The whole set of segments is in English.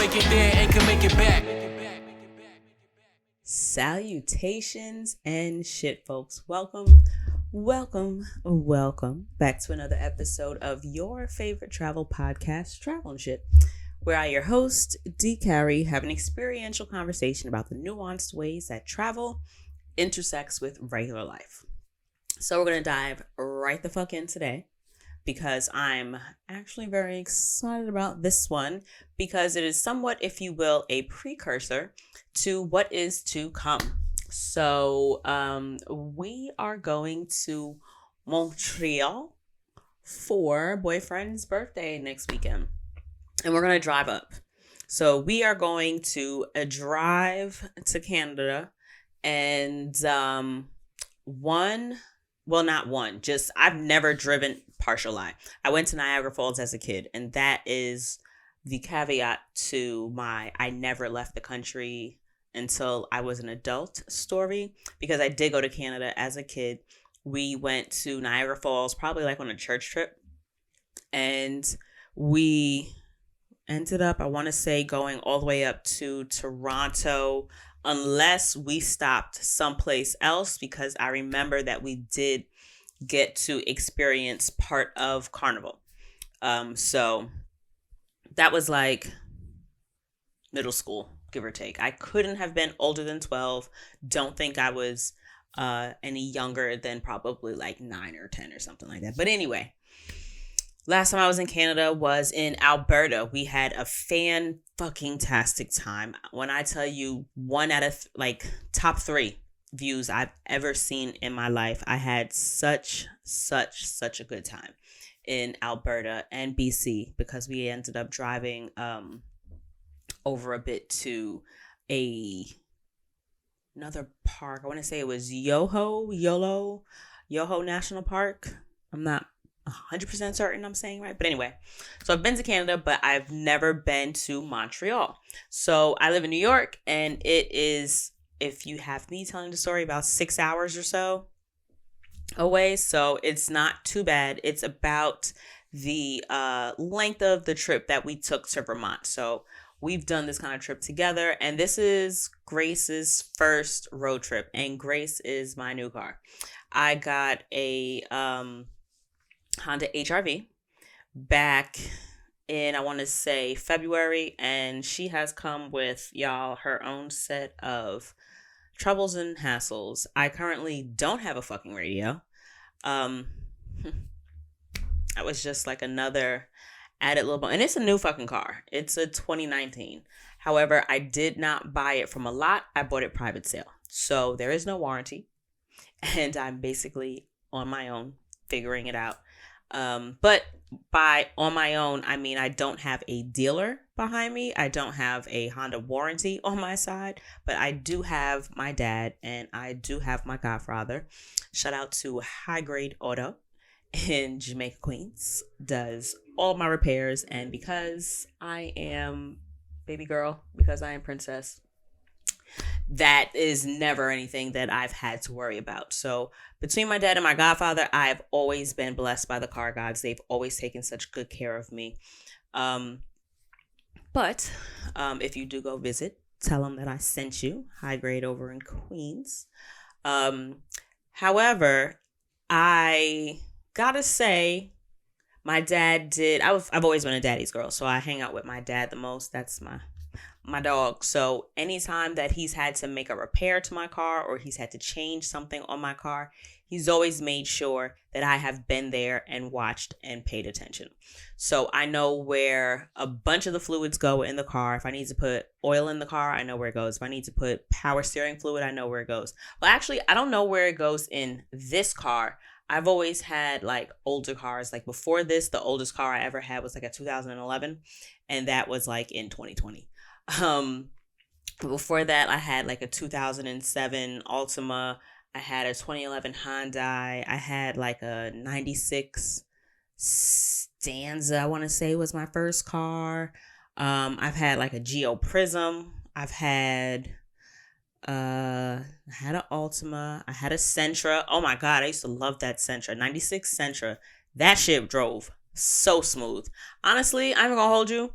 make it there and can make it back. Salutations and shit, folks. Welcome back to another episode of your favorite travel podcast, Travel and Shit, where I, your host, D. Carey, have an experiential conversation about the nuanced ways that travel intersects with regular life. So we're going to dive right the fuck in today because I'm actually very excited about this one because it is somewhat, if you will, a precursor to what is to come. So we are going to Montreal for boyfriend's birthday next weekend. And we're going to drive up. So we are going to drive to Canada and I've never driven, partial lie. I went to Niagara Falls as a kid, and that is the caveat to my I never left the country until I was an adult story, because I did go to Canada as a kid. We went to Niagara Falls probably like on a church trip, and we ended up, I want to say, going all the way up to Toronto, unless we stopped someplace else, because I remember that we did get to experience part of Carnival. So that was like middle school, give or take. I couldn't have been older than 12. Don't think I was any younger than probably like 9 or 10 or something like that. But anyway, last time I was in Canada was in Alberta. We had a fan-fucking-tastic time. When I tell you, one out of top 3 views I've ever seen in my life. I had such a good time in Alberta and BC because we ended up driving over a bit to another park. I want to say it was Yoho National Park. I'm not 100% certain I'm saying right, but anyway, so I've been to Canada, but I've never been to Montreal. So I live in New York, and it is, if you have me telling the story, about 6 hours or so away. So it's not too bad. It's about the length of the trip that we took to Vermont. So we've done this kind of trip together, and this is Grace's first road trip, and Grace is my new car. I got a Honda HR-V back in, I want to say, February, and she has come with, y'all, her own set of troubles and hassles. I currently don't have a fucking radio. That was just like another added little bone, and it's a new fucking car. It's a 2019. However, I did not buy it from a lot. I bought it private sale, so there is no warranty, and I'm basically on my own figuring it out. But by on my own, I mean I don't have a dealer behind me. I don't have a Honda warranty on my side, but I do have my dad and I do have my godfather. Shout out to High Grade Auto in Jamaica, Queens. Does all my repairs, and because I am baby girl, because I am princess, that is never anything that I've had to worry about. So between my dad and my godfather, I've always been blessed by the car gods. They've always taken such good care of me. But if you do go visit, tell them that I sent you. High Grade over in Queens. However, I gotta say, my dad did. I've always been a daddy's girl, so I hang out with my dad the most. That's my dog. So anytime that he's had to make a repair to my car or he's had to change something on my car, he's always made sure that I have been there and watched and paid attention. So I know where a bunch of the fluids go in the car. If I need to put oil in the car, I know where it goes. If I need to put power steering fluid, I know where it goes. Well, actually, I don't know where it goes in this car. I've always had like older cars. Like before this, the oldest car I ever had was like a 2011, and that was like in 2020. Before that, I had like a 2007 Altima. I had a 2011 Hyundai. I had like a 96 Stanza, I want to say, was my first car. I've had like a Geo Prism. I've had I had an Altima. I had a Sentra. Oh my God, I used to love that Sentra. 96 Sentra. That shit drove so smooth. Honestly, I'm gonna hold you.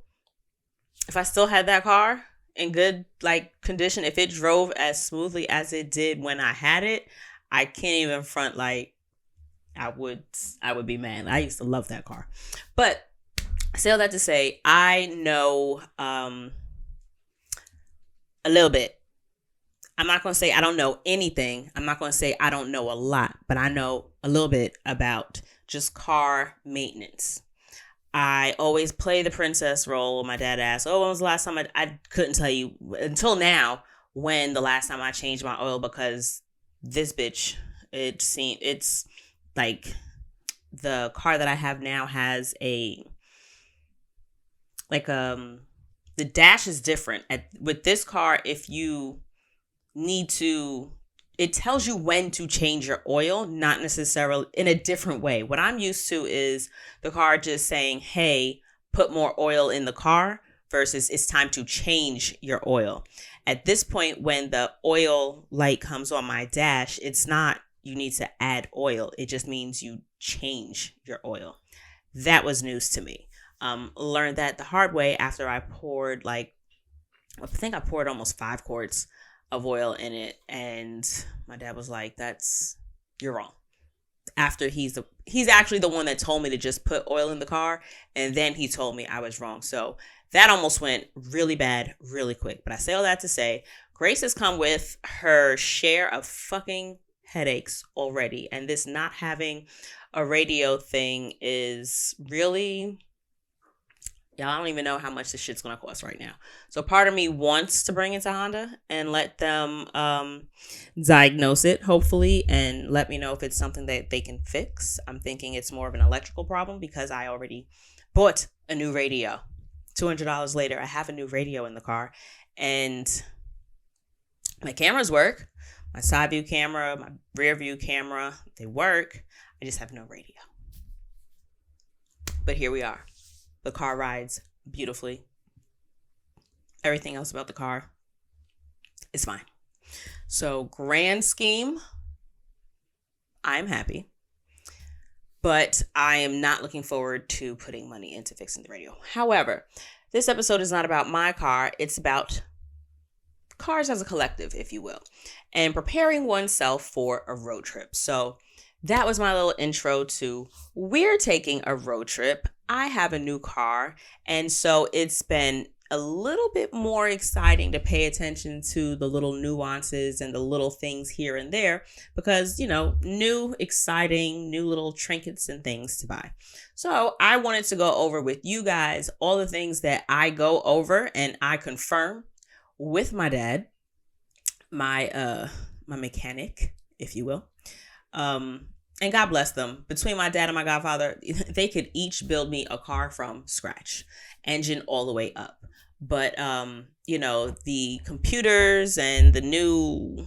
if I still had that car in good like condition, if it drove as smoothly as it did when I had it, I can't even front like I would be mad. I used to love that car. But I say all that to say, I know a little bit. I'm not going to say I don't know anything. I'm not going to say I don't know a lot, but I know a little bit about just car maintenance. I always play the princess role. My dad asked, "Oh, when was the last time?" I couldn't tell you until now when the last time I changed my oil, because this bitch, it's like the car that I have now has a like the dash is different. With this car, if you need to, it tells you when to change your oil, not necessarily in a different way. What I'm used to is the car just saying, hey, put more oil in the car, versus it's time to change your oil. At this point, when the oil light comes on my dash, it's not you need to add oil. It just means you change your oil. That was news to me. Learned that the hard way after I poured I think I poured almost 5 quarts of oil in it, and my dad was like, you're wrong. After he's actually the one that told me to just put oil in the car, and then he told me I was wrong. So that almost went really bad really quick. But I say all that to say, Grace has come with her share of fucking headaches already, and this not having a radio thing is really, y'all, I don't even know how much this shit's gonna cost right now. So part of me wants to bring it to Honda and let them diagnose it, hopefully, and let me know if it's something that they can fix. I'm thinking it's more of an electrical problem because I already bought a new radio. $200 later, I have a new radio in the car, and my cameras work. My side view camera, my rear view camera, they work. I just have no radio. But here we are. The car rides beautifully. Everything else about the car is fine. So, grand scheme, I'm happy. But I am not looking forward to putting money into fixing the radio. However, this episode is not about my car. It's about cars as a collective, if you will, and preparing oneself for a road trip. So that was my little intro to we're taking a road trip. I have a new car, and so it's been a little bit more exciting to pay attention to the little nuances and the little things here and there because, new, exciting, new little trinkets and things to buy. So I wanted to go over with you guys all the things that I go over and I confirm with my dad, my mechanic, if you will. And God bless them. Between my dad and my godfather, they could each build me a car from scratch, engine all the way up. But, the computers and the new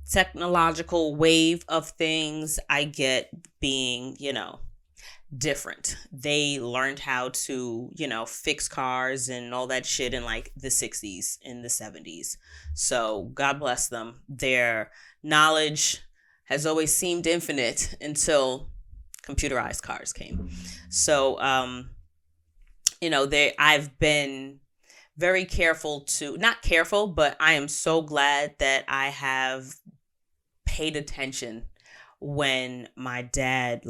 technological wave of things I get being, different. They learned how to, fix cars and all that shit in like the 60s and the 70s. So God bless them. Their knowledge has always seemed infinite until computerized cars came. So, I've been very careful not careful, but I am so glad that I have paid attention when my dad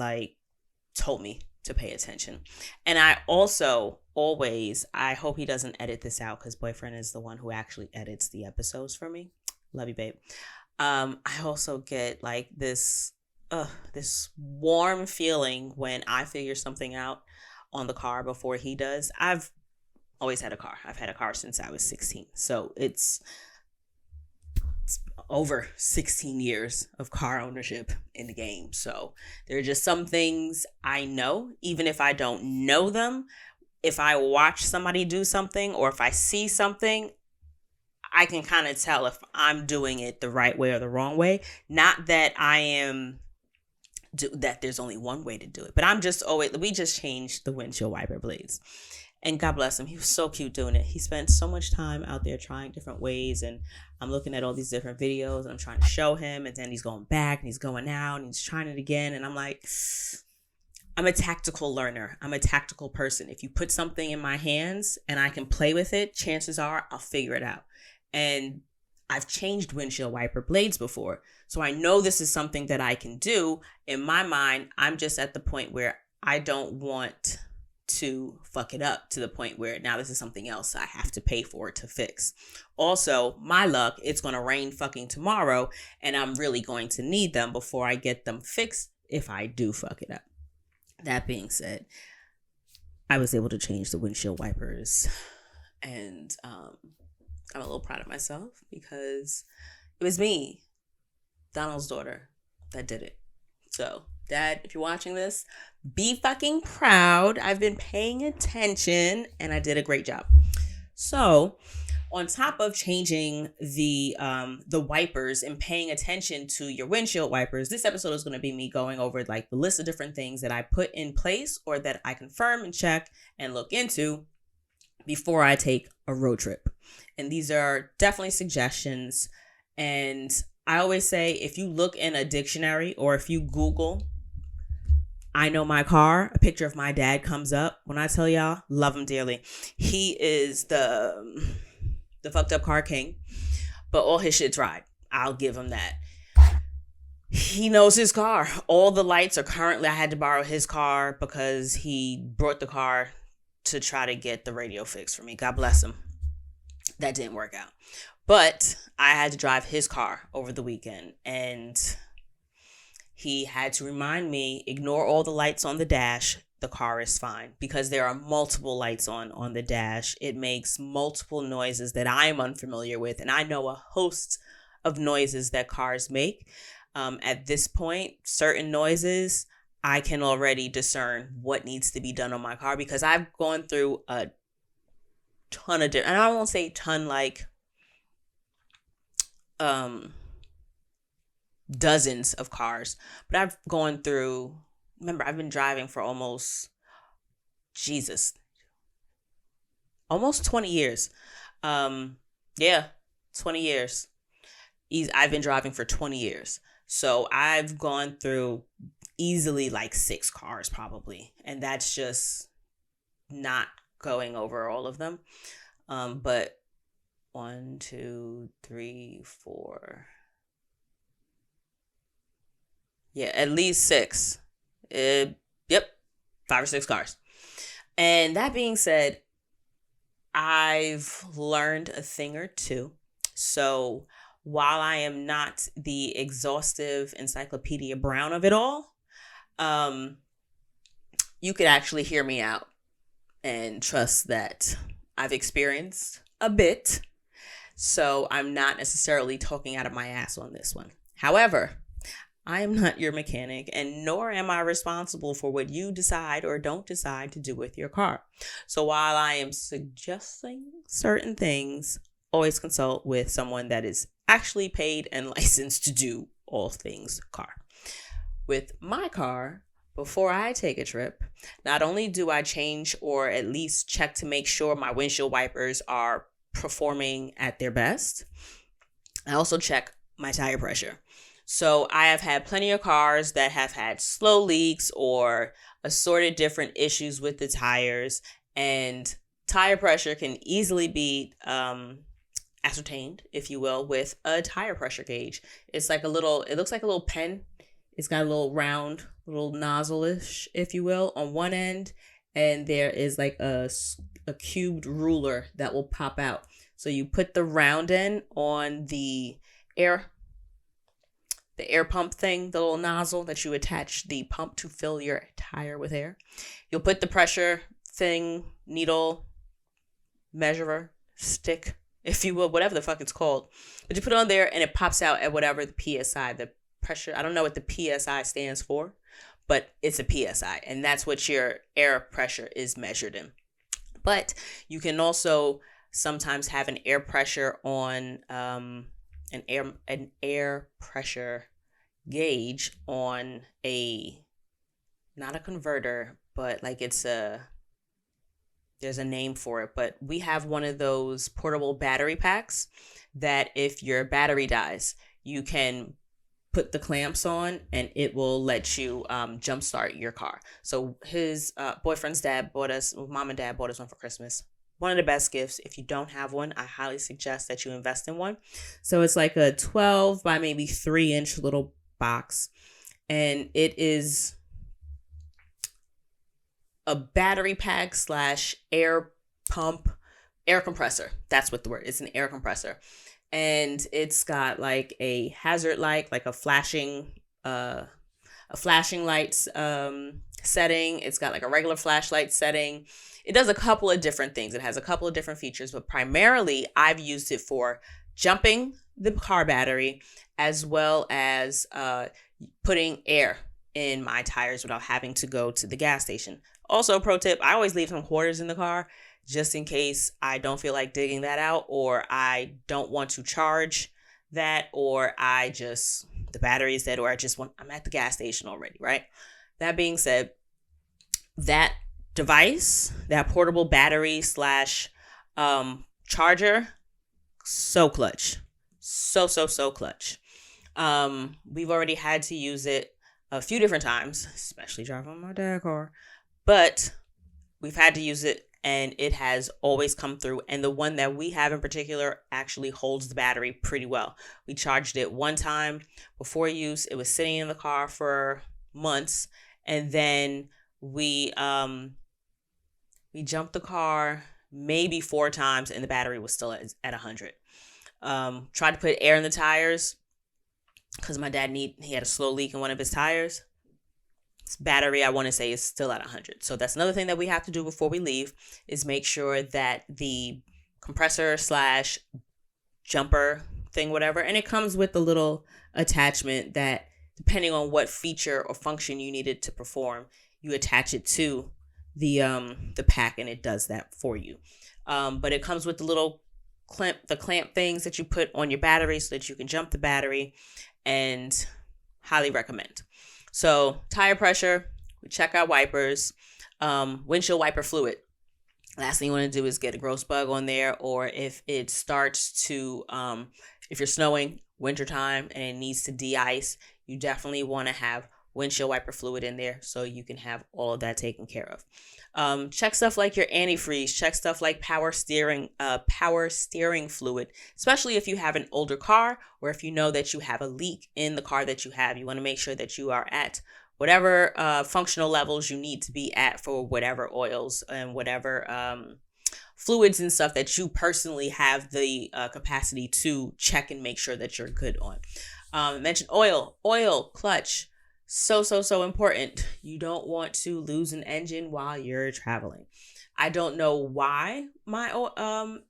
told me to pay attention. And I also I hope he doesn't edit this out because boyfriend is the one who actually edits the episodes for me. Love you, babe. I also get this warm feeling when I figure something out on the car before he does. I've always had a car. I've had a car since I was 16. So it's over 16 years of car ownership in the game. So there are just some things I know, even if I don't know them. If I watch somebody do something or if I see something, I can kind of tell if I'm doing it the right way or the wrong way. Not that that there's only one way to do it, but we just changed the windshield wiper blades. And God bless him. He was so cute doing it. He spent so much time out there trying different ways. And I'm looking at all these different videos and I'm trying to show him. And then he's going back and he's going out and he's trying it again. And I'm like, I'm a tactical learner. I'm a tactical person. If you put something in my hands and I can play with it, chances are I'll figure it out. And I've changed windshield wiper blades before. So I know this is something that I can do. In my mind, I'm just at the point where I don't want to fuck it up to the point where now this is something else I have to pay for to fix. Also, my luck, it's going to rain fucking tomorrow and I'm really going to need them before I get them fixed if I do fuck it up. That being said, I was able to change the windshield wipers and I'm a little proud of myself because it was me, Donald's daughter, that did it. So, Dad, if you're watching this, be fucking proud. I've been paying attention and I did a great job. So, on top of changing the wipers and paying attention to your windshield wipers, this episode is going to be me going over like the list of different things that I put in place or that I confirm and check and look into before I take a road trip. And these are definitely suggestions. And I always say, if you look in a dictionary or if you Google, I know my car, a picture of my dad comes up. When I tell y'all, love him dearly. He is the fucked up car king, but all his shit's right. I'll give him that. He knows his car. All the lights are currently, I had to borrow his car because he brought the car to try to get the radio fixed for me. God bless him. That didn't work out. But I had to drive his car over the weekend and he had to remind me, ignore all the lights on the dash. The car is fine because there are multiple lights on the dash. It makes multiple noises that I'm unfamiliar with. And I know a host of noises that cars make. At this point, certain noises, I can already discern what needs to be done on my car because I've gone through a ton of different, and I won't say ton like dozens of cars, but I've gone through, remember, I've been driving for almost 20 years. 20 years. I've been driving for 20 years. So I've gone through easily like 6 cars probably. And that's just not going over all of them. But 1, 2, 3, 4. Yeah, at least 6. 5 or 6 cars. And that being said, I've learned a thing or two. So while I am not the exhaustive Encyclopedia Brown of it all, you could actually hear me out and trust that I've experienced a bit. So I'm not necessarily talking out of my ass on this one. However, I am not your mechanic, and nor am I responsible for what you decide or don't decide to do with your car. So while I am suggesting certain things, always consult with someone that is actually paid and licensed to do all things car. With my car, before I take a trip, not only do I change or at least check to make sure my windshield wipers are performing at their best, I also check my tire pressure. So I have had plenty of cars that have had slow leaks or assorted different issues with the tires, and tire pressure can easily be ascertained, if you will, with a tire pressure gauge. It looks like a little pen. It's got a little round, little nozzle-ish, if you will, on one end, and there is like a cubed ruler that will pop out. So you put the round end on the air pump thing, the little nozzle that you attach the pump to fill your tire with air. You'll put the pressure thing, needle, measurer, stick, if you will, whatever the fuck it's called. But you put it on there and it pops out at whatever the PSI, the pressure, I don't know what the PSI stands for, but it's a PSI. And that's what your air pressure is measured in. But you can also sometimes have an air pressure on an air pressure gauge on not a converter, but like there's a name for it, but we have one of those portable battery packs that if your battery dies, you can put the clamps on, and it will let you jumpstart your car. So his boyfriend's dad bought us, mom and dad bought us one for Christmas. One of the best gifts. If you don't have one, I highly suggest that you invest in one. So it's like a 12 by maybe 3-inch little box, and it is a battery pack / air compressor. That's what the word is. It's an air compressor. And it's got like a hazard light, like a flashing lights setting. It's got like a regular flashlight setting. It does a couple of different things. It has a couple of different features, but primarily I've used it for jumping the car battery, as well as putting air in my tires without having to go to the gas station. Also, pro tip, I always leave some quarters in the car just in case I don't feel like digging that out, or I don't want to charge that, or the battery is dead, or I'm at the gas station already, right? That being said, that device, that portable battery / charger, so clutch. So clutch. We've already had to use it a few different times, especially driving my dad's car, but we've had to use it, and it has always come through. And the one that we have in particular actually holds the battery pretty well. We charged it one time before use. It was sitting in the car for months, and then we jumped the car maybe 4 times, and the battery was still at 100. Tried to put air in the tires because my dad he had a slow leak in one of his tires. Battery, I want to say, is still at 100. So that's another thing that we have to do before we leave, is make sure that the compressor / jumper thing, whatever, and it comes with a little attachment that, depending on what feature or function you need it to perform, you attach it to the pack, and it does that for you. But it comes with the little clamp things that you put on your battery so that you can jump the battery, and highly recommend. So tire pressure, we check our wipers, windshield wiper fluid. Last thing you want to do is get a gross bug on there, or if it starts to, if you're snowing, wintertime, and it needs to de-ice, you definitely want to have windshield wiper fluid in there so you can have all of that taken care of. Check stuff like your antifreeze, check stuff like power steering fluid, especially if you have an older car, or if you know that you have a leak in the car that you have. You want to make sure that you are at whatever functional levels you need to be at for whatever oils and whatever fluids and stuff that you personally have the capacity to check and make sure that you're good on. I mentioned oil, clutch. So important. You don't want to lose an engine while you're traveling. I don't know why my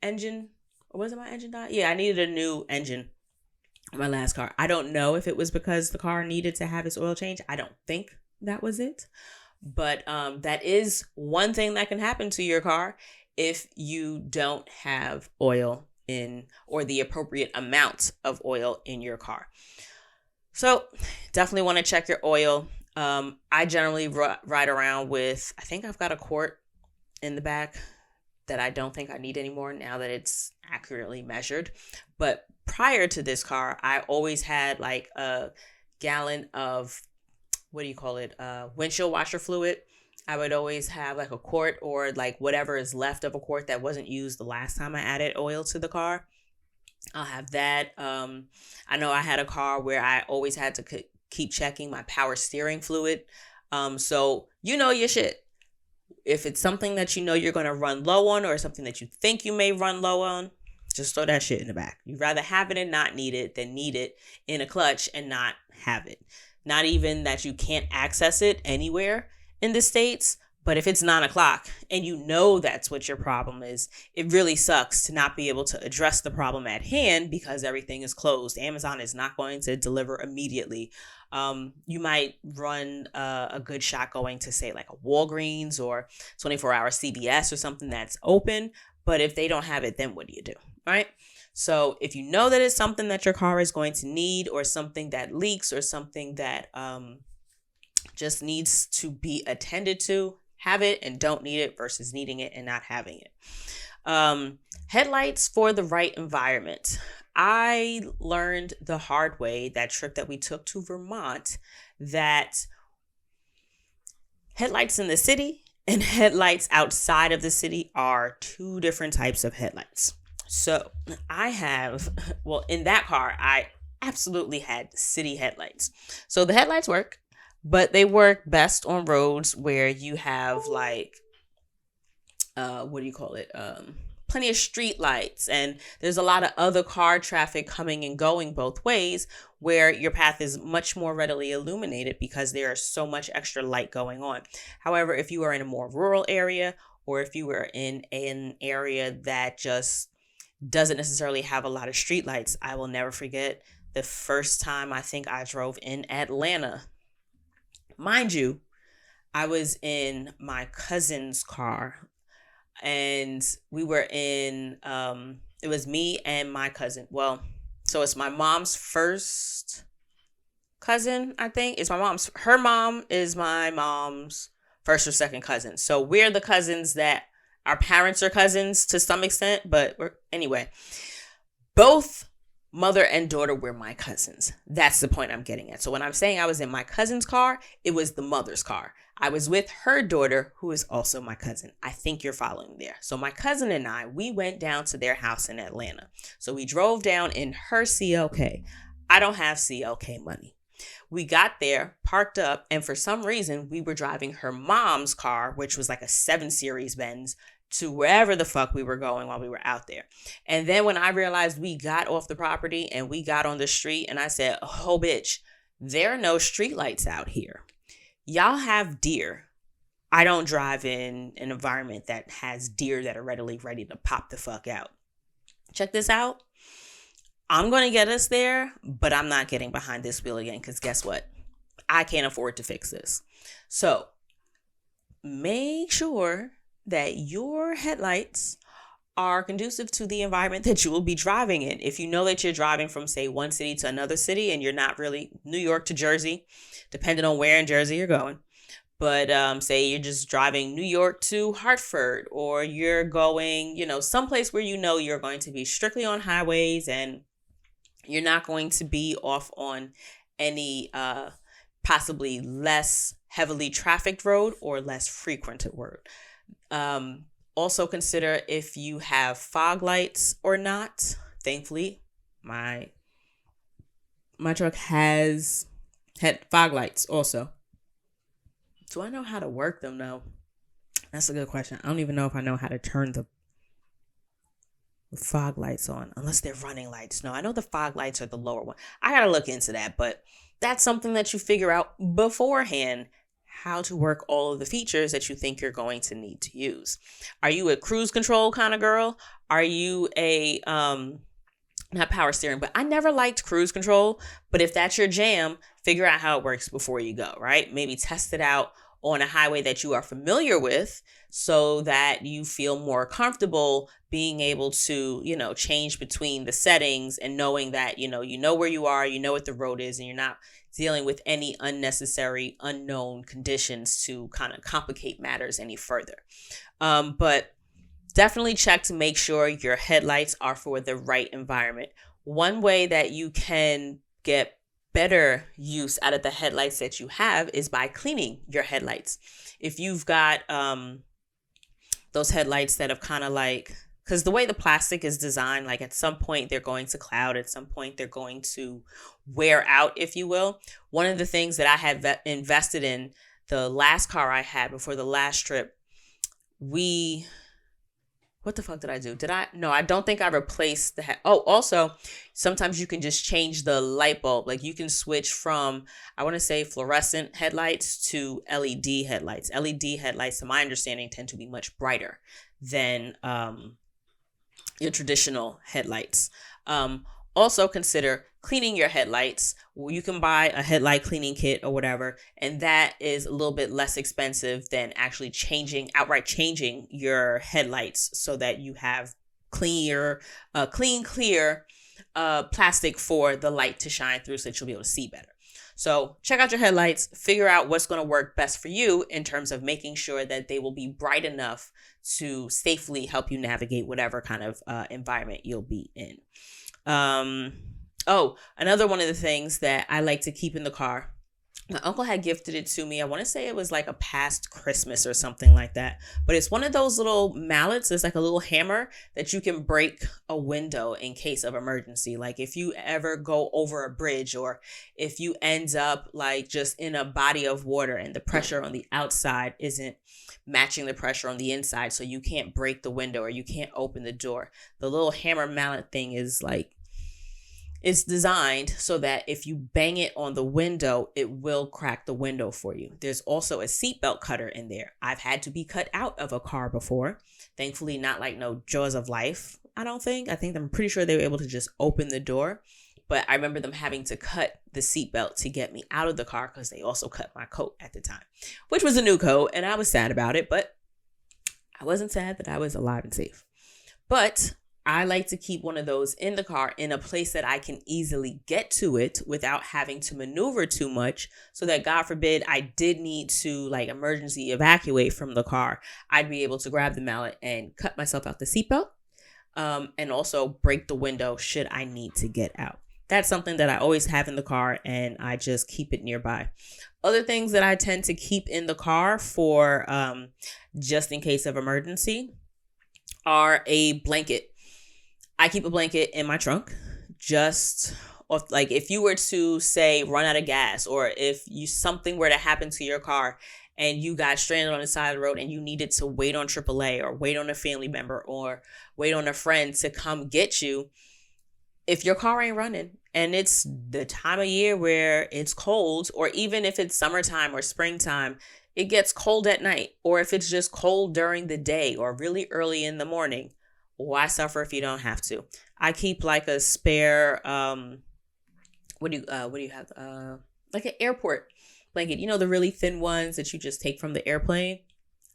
engine, or was it my engine died? Yeah, I needed a new engine on my last car. I don't know if it was because the car needed to have its oil change. I don't think that was it. But that is one thing that can happen to your car if you don't have oil in, or the appropriate amount of oil in your car. So definitely want to check your oil. I generally ride around with, I think I've got a quart in the back that I don't think I need anymore now that it's accurately measured. But prior to this car, I always had like a gallon of, windshield washer fluid. I would always have like a quart, or like whatever is left of a quart that wasn't used the last time I added oil to the car. I'll have that. I know I had a car where I always had to keep checking my power steering fluid. So you know your shit. If it's something that you know you're going to run low on, or something that you think you may run low on, just throw that shit in the back. You'd rather have it and not need it than need it in a clutch and not have it. Not even that you can't access it anywhere in the States, but if it's 9:00 and you know that's what your problem is, it really sucks to not be able to address the problem at hand because everything is closed. Amazon is not going to deliver immediately. You might run a good shot going to, say, like a Walgreens or 24-hour CVS or something that's open. But if they don't have it, then what do you do, right? So if you know that it's something that your car is going to need, or something that leaks, or something that just needs to be attended to, have it and don't need it versus needing it and not having it. Headlights for the right environment. I learned the hard way, that trip that we took to Vermont, that headlights in the city and headlights outside of the city are two different types of headlights. So in that car, I absolutely had city headlights. So the headlights work, but they work best on roads where you have plenty of street lights, and there's a lot of other car traffic coming and going both ways, where your path is much more readily illuminated because there is so much extra light going on. However, if you are in a more rural area, or if you are in an area that just doesn't necessarily have a lot of street lights, I will never forget the first time I think I drove in Atlanta. Mind you, I was in my cousin's car, and we were in, it was me and my cousin. Well, so it's my mom's first cousin, I think. Her mom is my mom's first or second cousin. So we're the cousins that our parents are cousins to some extent, but anyway, both mother and daughter were my cousins. That's the point I'm getting at. So when I'm saying I was in my cousin's car, it was the mother's car. I was with her daughter, who is also my cousin. I think you're following there. So my cousin and I, we went down to their house in Atlanta. So we drove down in her CLK. I don't have CLK money. We got there, parked up, and for some reason, we were driving her mom's car, which was like a 7 Series Benz, to wherever the fuck we were going while we were out there. And then when I realized we got off the property and we got on the street, and I said, oh, bitch, there are no streetlights out here. Y'all have deer. I don't drive in an environment that has deer that are ready to pop the fuck out. Check this out. I'm going to get us there, but I'm not getting behind this wheel again, because guess what? I can't afford to fix this. So make sure that your headlights are conducive to the environment that you will be driving in. If you know that you're driving from, say, one city to another city, and you're not really New York to Jersey, depending on where in Jersey you're going, but say you're just driving New York to Hartford, or you're going, someplace where you're going to be strictly on highways, and you're not going to be off on any possibly less heavily trafficked road or less frequented road. Also consider if you have fog lights or not. Thankfully, my truck had fog lights also. Do I know how to work them though? That's a good question. I don't even know if I know how to turn the fog lights on, unless they're running lights. No, I know the fog lights are the lower one. I gotta look into that, but that's something that you figure out beforehand, how to work all of the features that you think you're going to need to use. Are you a cruise control kind of girl? Are you a, not power steering, but I never liked cruise control, but if that's your jam, figure out how it works before you go, right? Maybe test it out on a highway that you are familiar with, so that you feel more comfortable being able to, change between the settings, and knowing that, you know where you are, you know what the road is, and you're not dealing with any unnecessary unknown conditions to kind of complicate matters any further. But definitely check to make sure your headlights are for the right environment. One way that you can get better use out of the headlights that you have is by cleaning your headlights. If you've got those headlights that have kind of because the way the plastic is designed, at some point they're going to cloud, at some point they're going to wear out, if you will. One of the things that I had invested in the last car I had before the last trip, what the fuck did I do? No, I don't think I replaced the also, sometimes you can just change the light bulb. You can switch from, I want to say, fluorescent headlights to LED headlights. LED headlights, to my understanding, tend to be much brighter than your traditional headlights. Also consider cleaning your headlights. You can buy a headlight cleaning kit or whatever, and that is a little bit less expensive than actually outright changing your headlights, so that you have clear plastic for the light to shine through, so that you'll be able to see better. So check out your headlights, figure out what's going to work best for you in terms of making sure that they will be bright enough to safely help you navigate whatever kind of environment you'll be in. Another one of the things that I like to keep in the car. My uncle had gifted it to me. I want to say it was like a past Christmas or something like that. But it's one of those little mallets. It's like a little hammer that you can break a window in case of emergency. Like if you ever go over a bridge, or if you end up like just in a body of water and the pressure on the outside isn't matching the pressure on the inside, so you can't break the window or you can't open the door. The little hammer mallet thing is like, it's designed so that if you bang it on the window, it will crack the window for you. There's also a seatbelt cutter in there. I've had to be cut out of a car before. Thankfully, not like no jaws of life, I don't think. I'm pretty sure they were able to just open the door. But I remember them having to cut the seatbelt to get me out of the car because they also cut my coat at the time, which was a new coat. And I was sad about it, but I wasn't sad that I was alive and safe. But I like to keep one of those in the car in a place that I can easily get to it without having to maneuver too much, so that God forbid I did need to like emergency evacuate from the car, I'd be able to grab the mallet and cut myself out the seatbelt, and also break the window should I need to get out. That's something that I always have in the car, and I just keep it nearby. Other things that I tend to keep in the car for just in case of emergency are a blanket. I keep a blanket in my trunk, just like if you were to say run out of gas, or if something were to happen to your car and you got stranded on the side of the road and you needed to wait on AAA or wait on a family member or wait on a friend to come get you. If your car ain't running and it's the time of year where it's cold, or even if it's summertime or springtime, it gets cold at night, or if it's just cold during the day or really early in the morning, why suffer if you don't have to? I keep like a spare, what do you have? Like an airport blanket, the really thin ones that you just take from the airplane.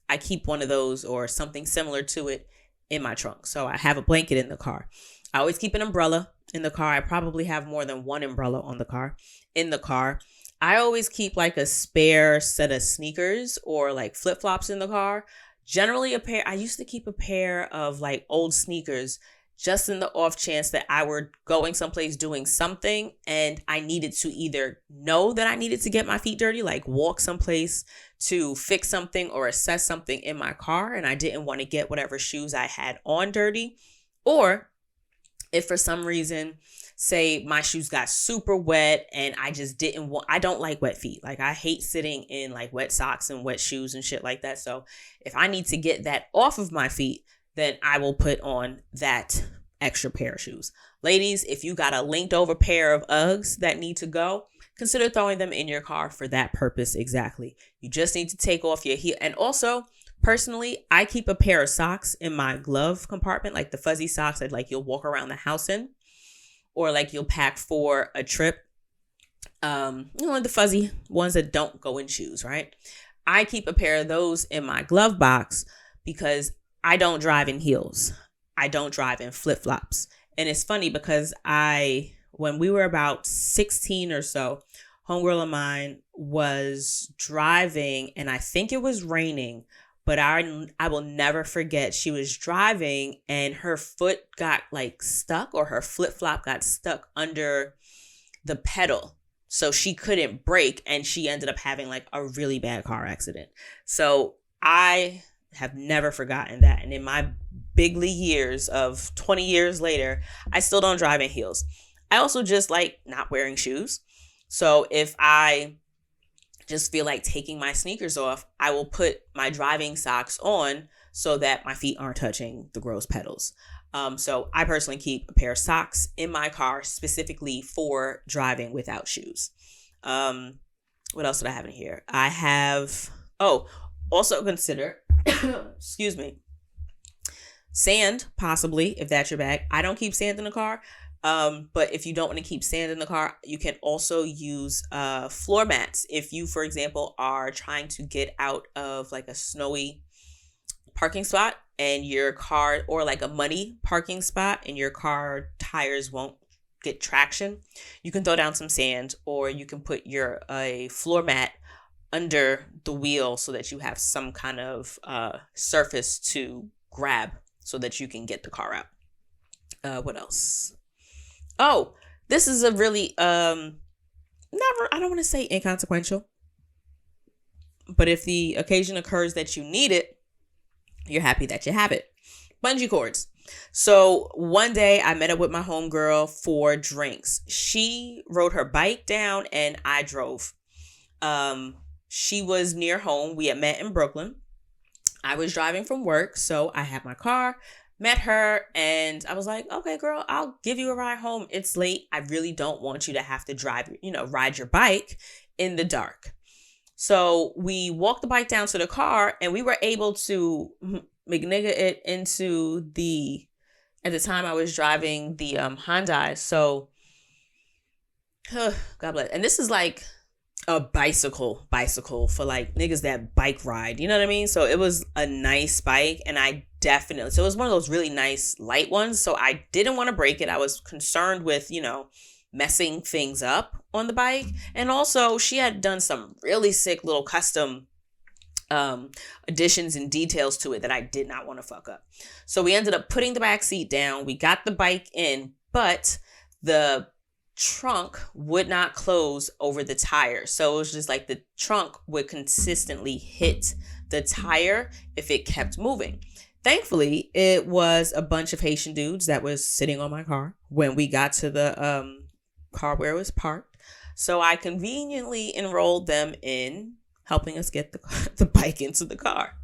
I keep one of those or something similar to it in my trunk. So I have a blanket in the car. I always keep an umbrella in the car. I probably have more than one umbrella in the car. I always keep like a spare set of sneakers or like flip-flops in the car. Generally I used to keep a pair of like old sneakers just in the off chance that I were going someplace doing something and I needed to either know that I needed to get my feet dirty, like walk someplace to fix something or assess something in my car, and I didn't want to get whatever shoes I had on dirty. Or if for some reason, say my shoes got super wet and I just I don't like wet feet. Like I hate sitting in like wet socks and wet shoes and shit like that. So if I need to get that off of my feet, then I will put on that extra pair of shoes. Ladies, if you got a linked over pair of Uggs that need to go, consider throwing them in your car for that purpose exactly. You just need to take off your heel. And also, personally, I keep a pair of socks in my glove compartment, like the fuzzy socks that like you'll walk around the house in, or like you'll pack for a trip. The fuzzy ones that don't go in shoes, right? I keep a pair of those in my glove box because I don't drive in heels. I don't drive in flip-flops. And it's funny because when we were about 16 or so, homegirl of mine was driving and I think it was raining, but I will never forget. She was driving and her foot got like stuck, or her flip-flop got stuck under the pedal. So she couldn't brake and she ended up having like a really bad car accident. So I have never forgotten that. And in my bigly years of 20 years later, I still don't drive in heels. I also just like not wearing shoes. So if I just feel like taking my sneakers off, I will put my driving socks on so that my feet aren't touching the gross pedals. So I personally keep a pair of socks in my car specifically for driving without shoes. What else did I have in here? I have, also consider, excuse me, sand, possibly, if that's your bag. I don't keep sand in the car. But if you don't want to keep sand in the car, you can also use floor mats. If you, for example, are trying to get out of like a snowy parking spot and your car, or like a muddy parking spot and your car tires won't get traction, you can throw down some sand, or you can put a floor mat under the wheel so that you have some kind of surface to grab so that you can get the car out. What else? Oh, this is a really never, I don't want to say inconsequential, but if the occasion occurs that you need it, you're happy that you have it. Bungee cords. So one day I met up with my homegirl for drinks. She rode her bike down and I drove. She was near home. We had met in Brooklyn. I was driving from work, so I had my car, met her, and I was like, okay, girl, I'll give you a ride home. It's late. I really don't want you to have to drive, ride your bike in the dark. So we walked the bike down to the car and we were able to McNigga it into at the time I was driving the Hyundai. So, God bless. And this is like a bicycle for like niggas that bike ride. You know what I mean? So it was a nice bike and so it was one of those really nice light ones. So I didn't want to break it. I was concerned with, messing things up on the bike. And also she had done some really sick little custom additions and details to it that I did not want to fuck up. So we ended up putting the back seat down. We got the bike in, but the trunk would not close over the tire. So it was just like the trunk would consistently hit the tire if it kept moving. Thankfully, it was a bunch of Haitian dudes that was sitting on my car when we got to the car where it was parked. So I conveniently enrolled them in helping us get the bike into the car.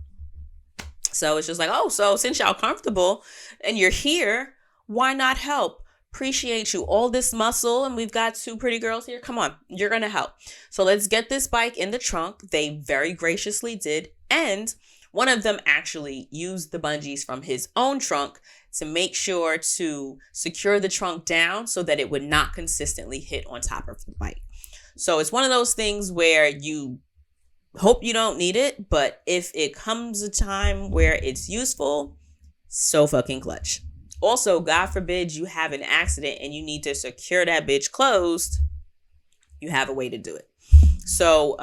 So it's just like, oh, so since y'all comfortable and you're here, why not help? Appreciate you. All this muscle, and we've got two pretty girls here. Come on, you're going to help. So let's get this bike in the trunk. They very graciously did. And one of them actually used the bungees from his own trunk to make sure to secure the trunk down so that it would not consistently hit on top of the bike. So it's one of those things where you hope you don't need it, but if it comes a time where it's useful, so fucking clutch. Also, God forbid you have an accident and you need to secure that bitch closed, you have a way to do it. So,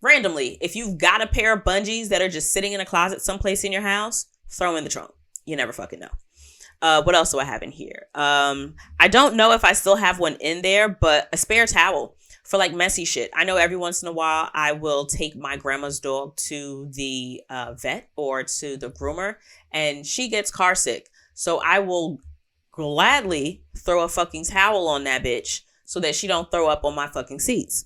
randomly, if you've got a pair of bungees that are just sitting in a closet someplace in your house, throw them in the trunk. You never fucking know. What else do I have in here? I don't know if I still have one in there, but a spare towel for like messy shit. I know every once in a while I will take my grandma's dog to the vet or to the groomer and she gets car sick. So I will gladly throw a fucking towel on that bitch so that she don't throw up on my fucking seats.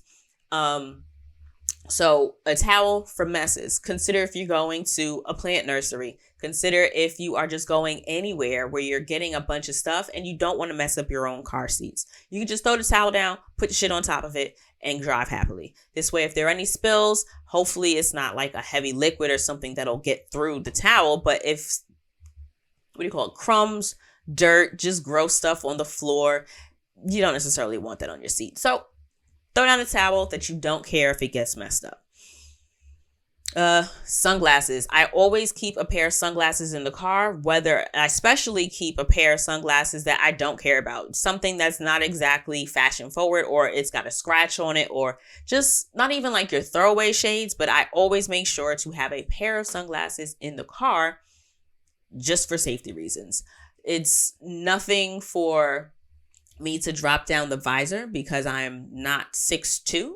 So a towel for messes. Consider if you're going to a plant nursery. Consider if you are just going anywhere where you're getting a bunch of stuff and you don't want to mess up your own car seats. You can just throw the towel down, put the shit on top of it, and drive happily. This way, if there are any spills, hopefully it's not like a heavy liquid or something that'll get through the towel. But if, crumbs, dirt, just gross stuff on the floor, you don't necessarily want that on your seat. So throw down a towel that you don't care if it gets messed up. Sunglasses. I always keep a pair of sunglasses in the car, I especially keep a pair of sunglasses that I don't care about. Something that's not exactly fashion forward, or it's got a scratch on it, or just not even like your throwaway shades, but I always make sure to have a pair of sunglasses in the car just for safety reasons. It's nothing for me to drop down the visor because I am not 6'2".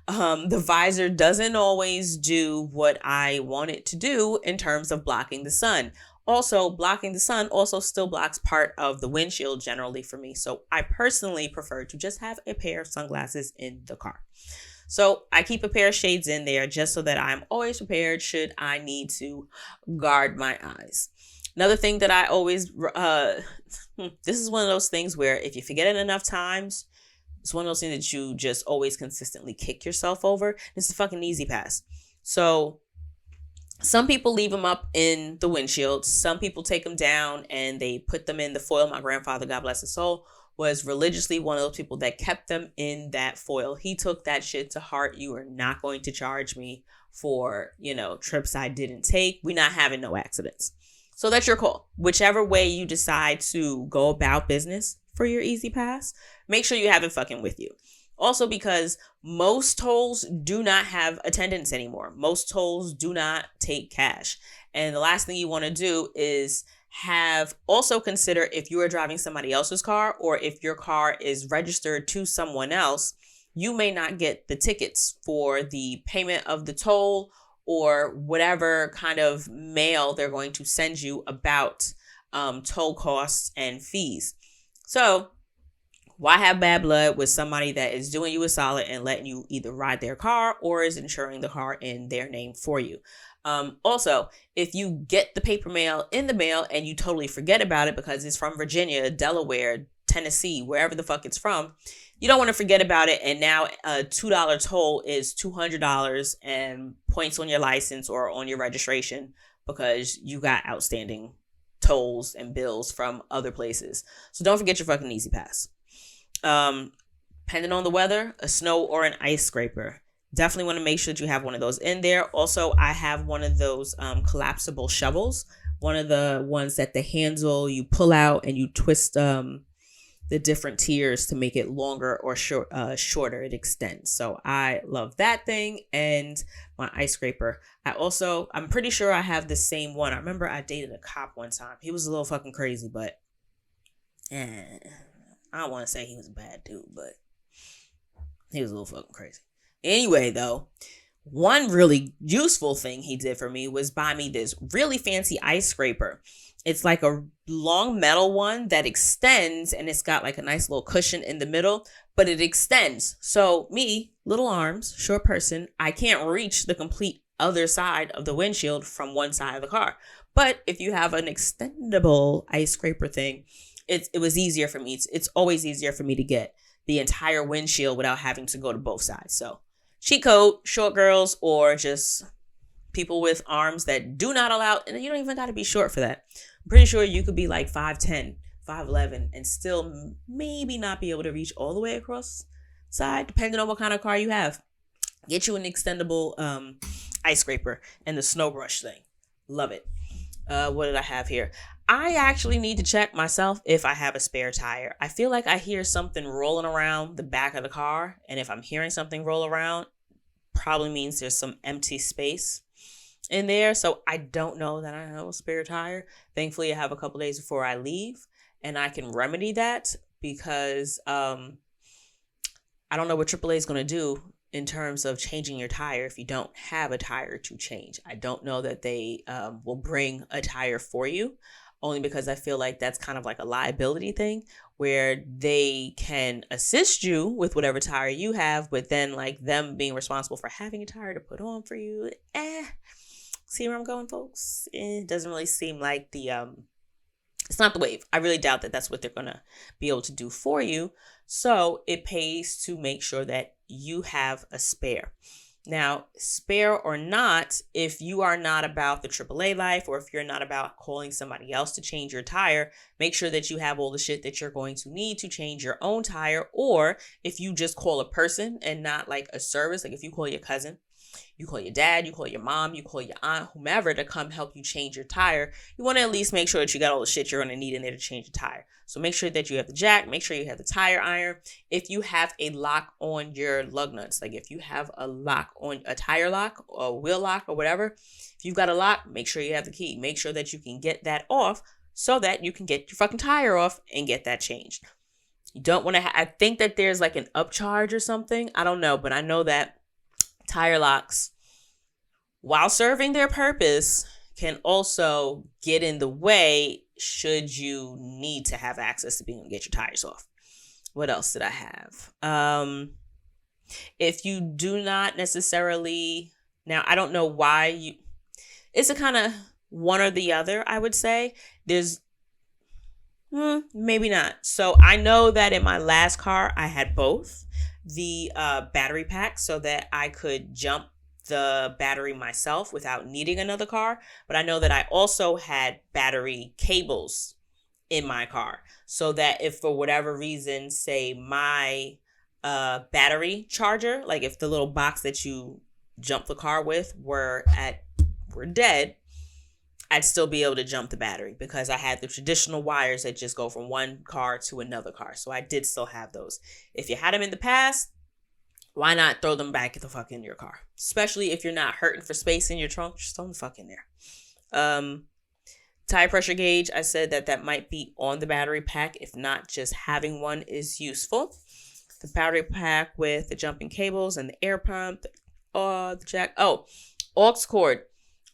The visor doesn't always do what I want it to do in terms of blocking the sun. Also, blocking the sun also still blocks part of the windshield generally for me. So I personally prefer to just have a pair of sunglasses in the car. So I keep a pair of shades in there just so that I'm always prepared should I need to guard my eyes. Another thing that I always, this is one of those things where if you forget it enough times, it's one of those things that you just always consistently kick yourself over. It's a fucking easy pass. So some people leave them up in the windshield. Some people take them down and they put them in the foil. My grandfather, God bless his soul, was religiously one of those people that kept them in that foil. He took that shit to heart. You are not going to charge me for, trips I didn't take. We're not having no accidents. So that's your call. Whichever way you decide to go about business for your easy pass, make sure you have it fucking with you. Also, because most tolls do not have attendants anymore. Most tolls do not take cash. And the last thing you want to do is have also consider if you are driving somebody else's car or if your car is registered to someone else, you may not get the tickets for the payment of the toll or whatever kind of mail they're going to send you about toll costs and fees. So why have bad blood with somebody that is doing you a solid and letting you either ride their car or is insuring the car in their name for you? Also, if you get the paper mail in the mail and you totally forget about it because it's from Virginia, Delaware, Tennessee, wherever the fuck it's from, you don't want to forget about it. And now a $2 toll is $200 and points on your license or on your registration because you got outstanding tolls and bills from other places. So don't forget your fucking Easy Pass. Depending on the weather, a snow or an ice scraper. Definitely want to make sure that you have one of those in there. Also, I have one of those collapsible shovels. One of the ones that the handle you pull out and you twist the different tiers to make it longer or shorter. It extends. So I love that thing and my ice scraper. I'm pretty sure I have the same one. I remember I dated a cop one time. He was a little fucking crazy, but I don't want to say he was a bad dude, but he was a little fucking crazy. Anyway, though, one really useful thing he did for me was buy me this really fancy ice scraper. It's like a long metal one that extends and it's got like a nice little cushion in the middle, but it extends. So me, little arms, short person, I can't reach the complete other side of the windshield from one side of the car. But if you have an extendable ice scraper thing, it was easier for me. It's always easier for me to get the entire windshield without having to go to both sides. So cheat code, short girls, or just people with arms that do not allow, and you don't even got to be short for that. I'm pretty sure you could be like 5'10", 5'11", and still maybe not be able to reach all the way across side, depending on what kind of car you have. Get you an extendable ice scraper and the snow brush thing. Love it. What did I have here? I actually need to check myself if I have a spare tire. I feel like I hear something rolling around the back of the car. And if I'm hearing something roll around, probably means there's some empty space in there. So I don't know that I have a spare tire. Thankfully, I have a couple days before I leave and I can remedy that because I don't know what AAA is going to do in terms of changing your tire if you don't have a tire to change. I don't know that they will bring a tire for you, only because I feel like that's kind of like a liability thing where they can assist you with whatever tire you have, but then like them being responsible for having a tire to put on for you. See where I'm going, folks? It doesn't really seem like it's not the wave. I really doubt that that's what they're going to be able to do for you. So it pays to make sure that you have a spare. Now, spare or not, if you are not about the AAA life or if you're not about calling somebody else to change your tire, make sure that you have all the shit that you're going to need to change your own tire. Or if you just call a person and not like a service, like if you call your cousin, you call your dad, you call your mom, you call your aunt, whomever to come help you change your tire, you want to at least make sure that you got all the shit you're going to need in there to change the tire. So make sure that you have the jack, make sure you have the tire iron. If you have a lock on your lug nuts, like if you have a lock on a tire lock or wheel lock or whatever, if you've got a lock, make sure you have the key. Make sure that you can get that off so that you can get your fucking tire off and get that changed. You don't want to I think that there's like an upcharge or something. I don't know, but I know that tire locks, while serving their purpose, can also get in the way should you need to have access to being able to get your tires off. What else did I have? If you do not necessarily, now I don't know why it's a kind of one or the other, I would say. There's maybe not. So I know that in my last car, I had both the battery pack so that I could jump the battery myself without needing another car. But I know that I also had battery cables in my car so that if for whatever reason, say my battery charger, like if the little box that you jump the car with were dead, I'd still be able to jump the battery because I had the traditional wires that just go from one car to another car. So I did still have those. If you had them in the past, why not throw them back the fuck in your car? Especially if you're not hurting for space in your trunk, just throw them the fuck in there. Tire pressure gauge, I said that might be on the battery pack. If not, just having one is useful. The battery pack with the jumping cables and the air pump, the jack. Oh, aux cord.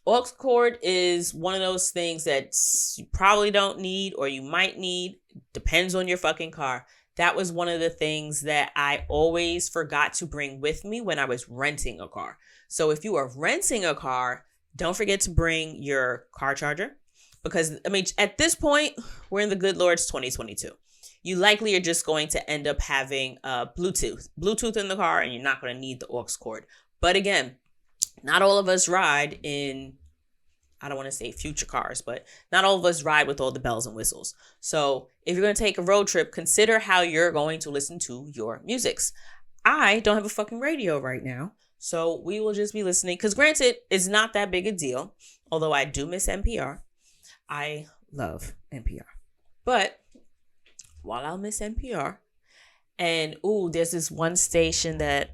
Aux cord is one of those things that you probably don't need or you might need. Depends on your fucking car. That was one of the things that I always forgot to bring with me when I was renting a car. So if you are renting a car, don't forget to bring your car charger. Because, I mean, at this point, we're in the good Lord's 2022. You likely are just going to end up having Bluetooth in the car, and you're not going to need the aux cord. But again, not all of us ride in, I don't want to say future cars, but not all of us ride with all the bells and whistles. So if you're going to take a road trip, consider how you're going to listen to your musics. I don't have a fucking radio right now, so we will just be listening. Because granted, it's not that big a deal, although I do miss NPR. I love NPR. But while I'll miss NPR, and there's this one station that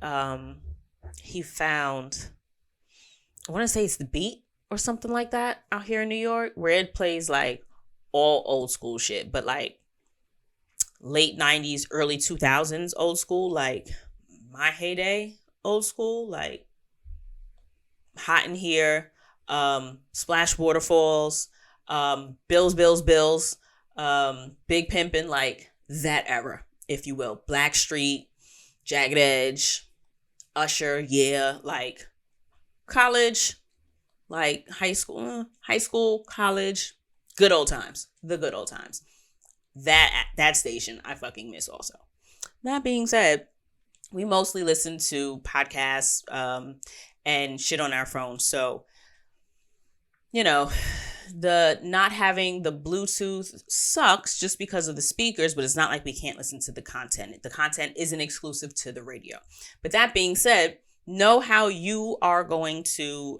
he found, I want to say it's The Beat or something like that out here in New York, where it plays like all old school shit, but like late 90s, early 2000s old school, like my heyday old school, like Hot in Here, Splash Waterfalls, Bills, Big Pimpin', like that era, if you will. Blackstreet, Jagged Edge, Usher, yeah, like college, like high school, college, good old times, the good old times. That station I fucking miss also. That being said, we mostly listen to podcasts and shit on our phones. So, you know, the not having the Bluetooth sucks just because of the speakers, but it's not like we can't listen to the content. The content isn't exclusive to the radio. But that being said, know how you are going to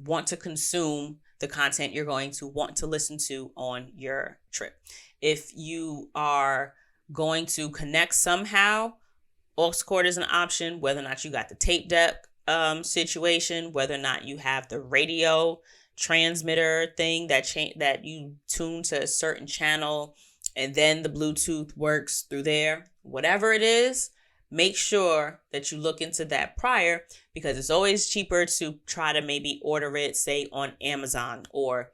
want to consume the content you're going to want to listen to on your trip. If you are going to connect somehow, aux cord is an option, whether or not you got the tape deck situation, whether or not you have the radio transmitter thing that you tune to a certain channel and then the Bluetooth works through there. Whatever it is, make sure that you look into that prior, because it's always cheaper to try to maybe order it, say, on Amazon, or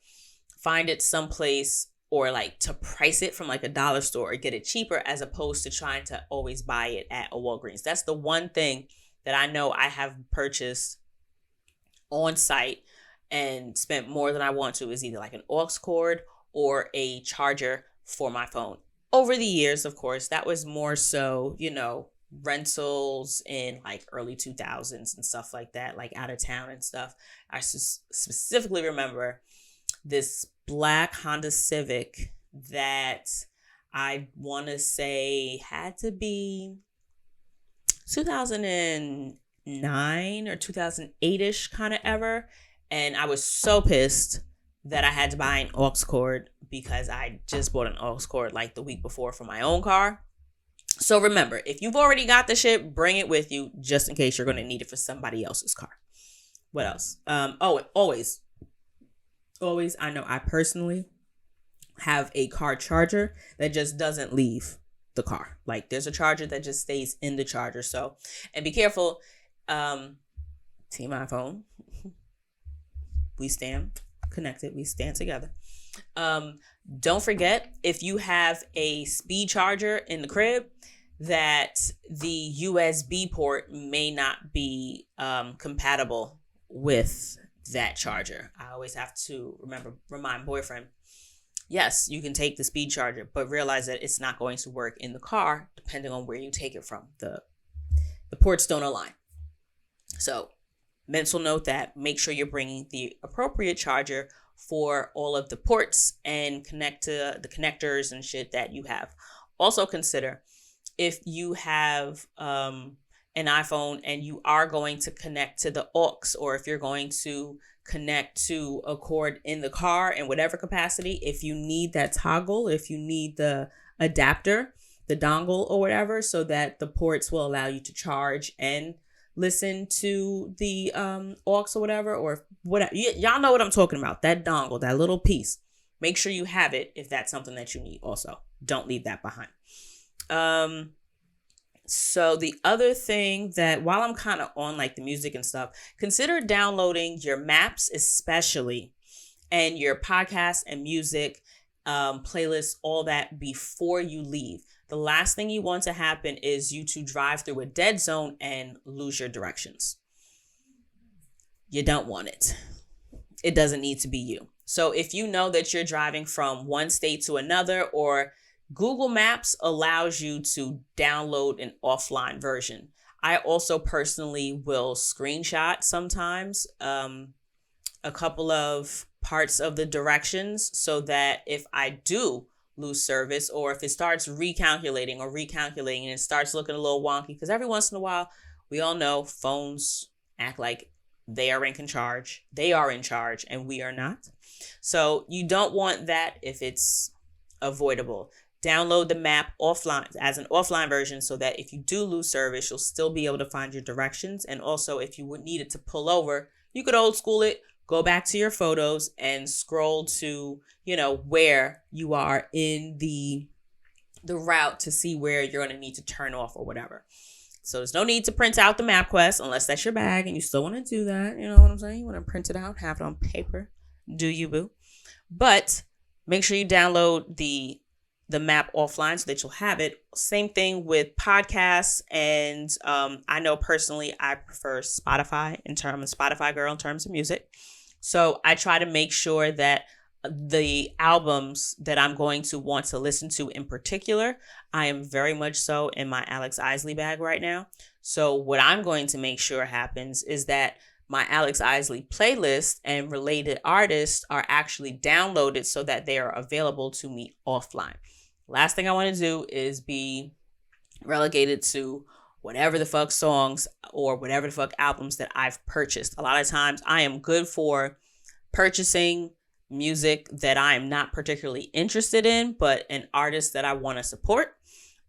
find it someplace, or like to price it from like a dollar store or get it cheaper, as opposed to trying to always buy it at a Walgreens. That's the one thing that I know I have purchased on site and spent more than I want to, is either like an aux cord or a charger for my phone. Over the years, of course, that was more so, rentals in like early 2000s and stuff like that, like out of town and stuff. I specifically remember this black Honda Civic that I want to say had to be 2009 or 2008-ish kind of ever. And I was so pissed that I had to buy an aux cord, because I just bought an aux cord like the week before for my own car. So remember, if you've already got the shit, bring it with you just in case you're going to need it for somebody else's car. What else? Always, I know I personally have a car charger that just doesn't leave the car. Like, there's a charger that just stays in the charger. So, and be careful. Team iPhone. We stand connected. We stand together. Don't forget, if you have a speed charger in the crib, that the USB port may not be compatible with that charger. I always have to remind boyfriend, yes, you can take the speed charger, but realize that it's not going to work in the car depending on where you take it from. The ports don't align. So, mental note that, make sure you're bringing the appropriate charger for all of the ports and connect to the connectors and shit that you have. Also consider, if you have an iPhone and you are going to connect to the aux, or if you're going to connect to a cord in the car in whatever capacity, if you need that toggle, if you need the adapter, the dongle or whatever, so that the ports will allow you to charge and listen to the aux or whatever, or whatever. Y'all know what I'm talking about. That dongle, that little piece. make sure you have it if that's something that you need also. Don't leave that behind. So the other thing that, while I'm kind of on like the music and stuff, consider downloading your maps, especially, and your podcasts and music, playlists, all that before you leave. The last thing you want to happen is you to drive through a dead zone and lose your directions. You don't want it. It doesn't need to be you. So if you know that you're driving from one state to another, or Google Maps allows you to download an offline version. I also personally will screenshot sometimes a couple of parts of the directions, so that if I do lose service, or if it starts recalculating and it starts looking a little wonky, because every once in a while, we all know phones act like they are in charge, and we are not. So you don't want that if it's avoidable. Download the map offline as an offline version, so that if you do lose service, you'll still be able to find your directions. And also, if you would need it to pull over, you could old school it, go back to your photos and scroll to, where you are in the route to see where you're going to need to turn off or whatever. So there's no need to print out the MapQuest unless that's your bag and you still want to do that. You know what I'm saying? You want to print it out, have it on paper. Do you, boo? But make sure you download the map offline so that you'll have it. Same thing with podcasts. And I know personally I prefer Spotify. Spotify girl in terms of music. So I try to make sure that the albums that I'm going to want to listen to in particular, I am very much so in my Alex Isley bag right now. So what I'm going to make sure happens is that my Alex Isley playlist and related artists are actually downloaded so that they are available to me offline. Last thing I want to do is be relegated to whatever the fuck songs or whatever the fuck albums that I've purchased. A lot of times I am good for purchasing music that I am not particularly interested in, but an artist that I want to support,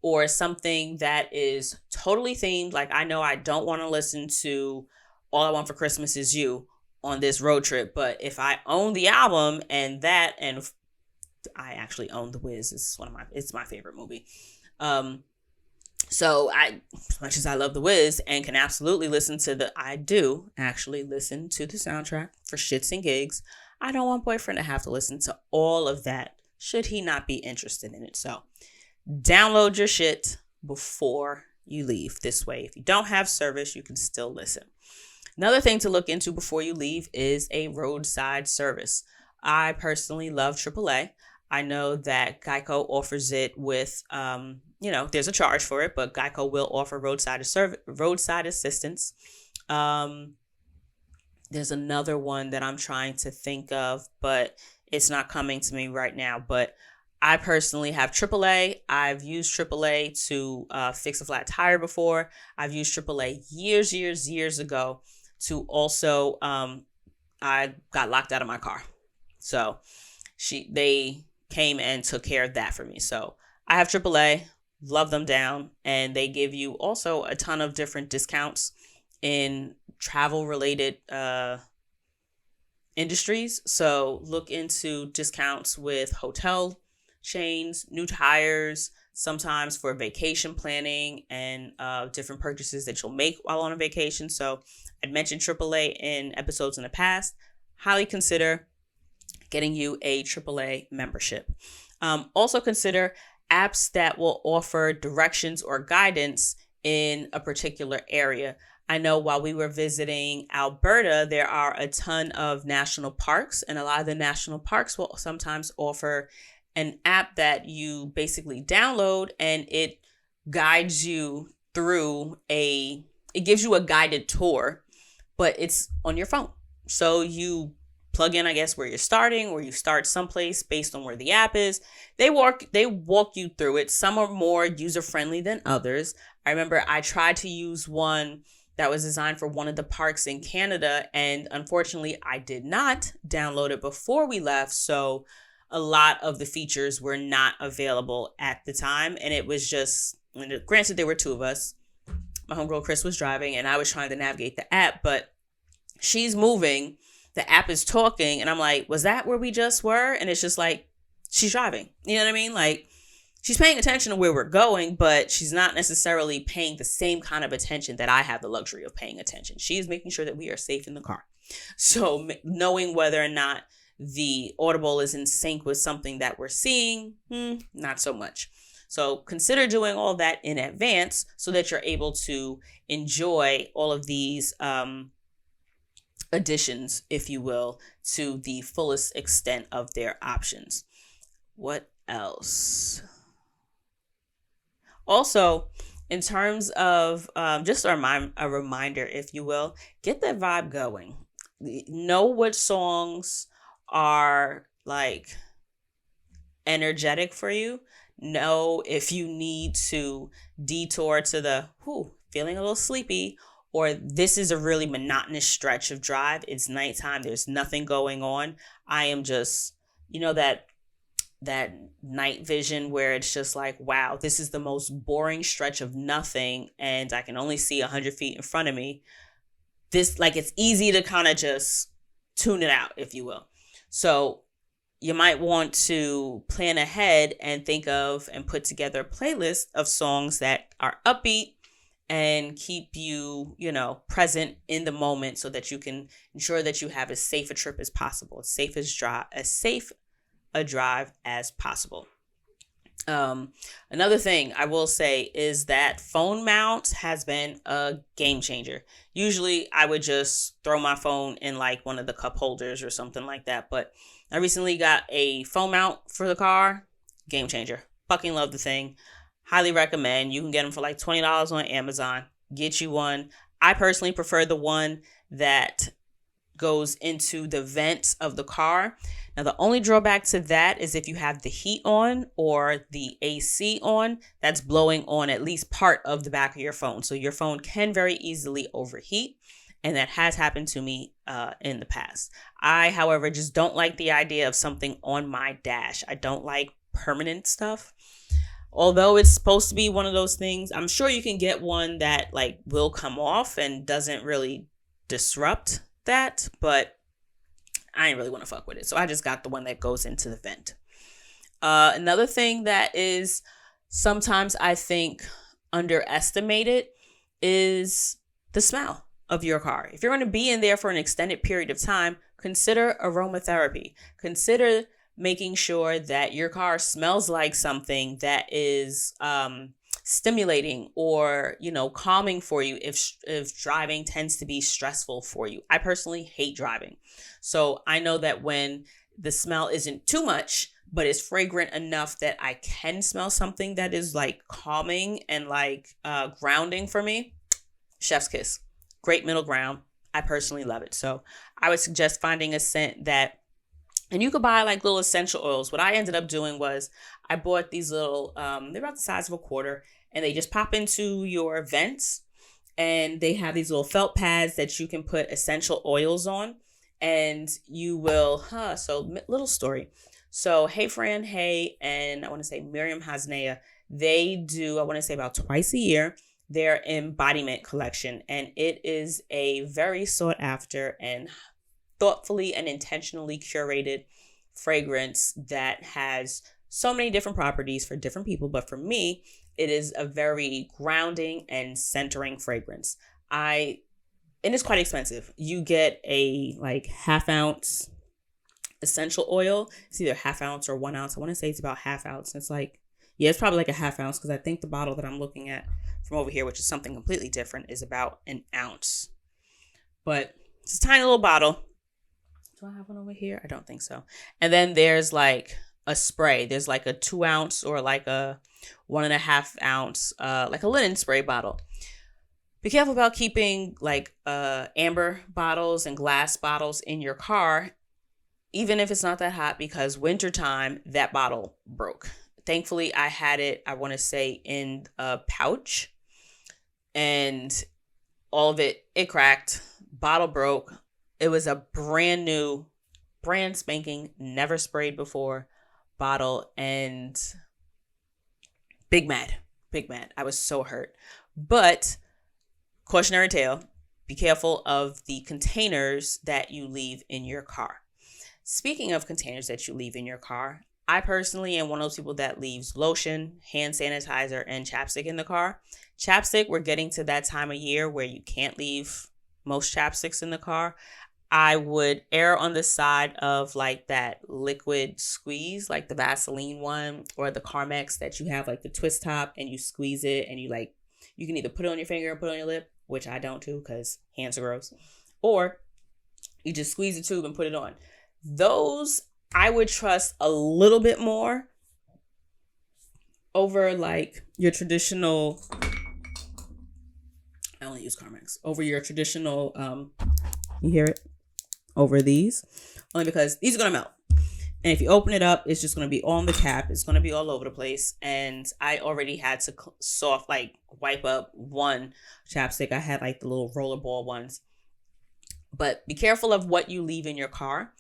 or something that is totally themed. Like, I know I don't want to listen to All I Want for Christmas Is You on this road trip, but if I own the album and I actually own The Wiz, it's my favorite movie. So as much as I love The Wiz and can absolutely I do actually listen to the soundtrack for shits and gigs. I don't want boyfriend to have to listen to all of that should he not be interested in it. So download your shit before you leave. This way, if you don't have service, you can still listen. Another thing to look into before you leave is a roadside service. I personally love AAA. I know that Geico offers it with, there's a charge for it, but Geico will offer roadside assistance. There's another one that I'm trying to think of, but it's not coming to me right now. But I personally have AAA. I've used AAA to fix a flat tire before. I've used AAA years ago to also, I got locked out of my car. So they came and took care of that for me. So I have AAA, love them down, and they give you also a ton of different discounts in travel related industries. So look into discounts with hotel chains, new tires, sometimes for vacation planning and different purchases that you'll make while on a vacation. So I'd mentioned AAA in episodes in the past. Highly consider getting you a AAA membership. Also consider apps that will offer directions or guidance in a particular area. I know while we were visiting Alberta, there are a ton of national parks, and a lot of the national parks will sometimes offer an app that you basically download, and it guides you through it gives you a guided tour, but it's on your phone. So you plug in, I guess, where you're starting, or you start someplace based on where the app is. They walk you through it. Some are more user-friendly than others. I remember I tried to use one that was designed for one of the parks in Canada, and unfortunately I did not download it before we left, so a lot of the features were not available at the time. And it was just, granted, there were two of us. My homegirl Chris was driving and I was trying to navigate the app, but she's moving the app is talking and I'm like, was that where we just were? And it's just like, she's driving. You know what I mean? Like, she's paying attention to where we're going, but she's not necessarily paying the same kind of attention that I have the luxury of paying attention. She is making sure that we are safe in the car. So knowing whether or not the audible is in sync with something that we're seeing, not so much. So consider doing all that in advance so that you're able to enjoy all of these additions, if you will, to the fullest extent of their options. What else? Also, in terms of just a reminder, if you will, get that vibe going. Know what songs are like energetic for you. Know if you need to detour to the feeling a little sleepy, or this is a really monotonous stretch of drive. It's nighttime. There's nothing going on. I am just, that night vision where it's just like, wow, this is the most boring stretch of nothing, and I can only see 100 feet in front of me. This, like, it's easy to kind of just tune it out, if you will. So you might want to plan ahead and think of and put together a playlist of songs that are upbeat and keep you, present in the moment so that you can ensure that you have as safe a trip as possible, as safe a drive as possible. Another thing I will say is that phone mount has been a game changer. Usually I would just throw my phone in like one of the cup holders or something like that. But I recently got a phone mount for the car. Game changer. Fucking love the thing. Highly recommend. You can get them for like $20 on Amazon. Get you one. I personally prefer the one that goes into the vents of the car. Now, the only drawback to that is if you have the heat on or the AC on, that's blowing on at least part of the back of your phone. So your phone can very easily overheat. And that has happened to me in the past. I, however, just don't like the idea of something on my dash. I don't like permanent stuff. Although it's supposed to be one of those things, I'm sure you can get one that like will come off and doesn't really disrupt that, but I ain't really want to fuck with it. So I just got the one that goes into the vent. Another thing that is sometimes I think underestimated is the smell of your car. If you're going to be in there for an extended period of time, consider aromatherapy. Consider making sure that your car smells like something that is stimulating or, calming for you if driving tends to be stressful for you. I personally hate driving. So I know that when the smell isn't too much, but it's fragrant enough that I can smell something that is like calming and like grounding for me, chef's kiss. Great middle ground. I personally love it. So I would suggest finding a scent that, and you could buy like little essential oils. What I ended up doing was I bought these little, they're about the size of a quarter, and they just pop into your vents, and they have these little felt pads that you can put essential oils on, and you will, little story. So Hey Fran, Hey, and I want to say Miriam Hasnea, they do, I want to say about twice a year, their Embodiment Collection, and it is a very sought after and thoughtfully and intentionally curated fragrance that has so many different properties for different people. But for me, it is a very grounding and centering fragrance. And it's quite expensive. You get a like half ounce essential oil. It's either half ounce or 1 ounce. I want to say it's about half ounce. It's like, it's probably like a half ounce, because I think the bottle that I'm looking at from over here, which is something completely different, is about an ounce. But it's a tiny little bottle. Do I have one over here? I don't think so. And then there's like a spray. There's like a 2 ounce or like a 1.5 ounce, like a linen spray bottle. Be careful about keeping like amber bottles and glass bottles in your car, even if it's not that hot, because wintertime, that bottle broke. Thankfully, I had it, I want to say, in a pouch, and all of it cracked, bottle broke. It was a brand spanking, never sprayed before bottle, and big mad. I was so hurt. But cautionary tale, be careful of the containers that you leave in your car. Speaking of containers that you leave in your car, I personally am one of those people that leaves lotion, hand sanitizer, and chapstick in the car. Chapstick, we're getting to that time of year where you can't leave most chapsticks in the car. I would err on the side of like that liquid squeeze, like the Vaseline one or the Carmex that you have like the twist top and you squeeze it and you can either put it on your finger or put it on your lip, which I don't do because hands are gross, or you just squeeze the tube and put it on. Those I would trust a little bit more over like your traditional, I only use Carmex, over your traditional, you hear it? Over these, only because these are going to melt. And if you open it up, it's just going to be on the cap. It's going to be all over the place. And I already had to wipe up one chapstick. I had like the little rollerball ones. But be careful of what you leave in your car.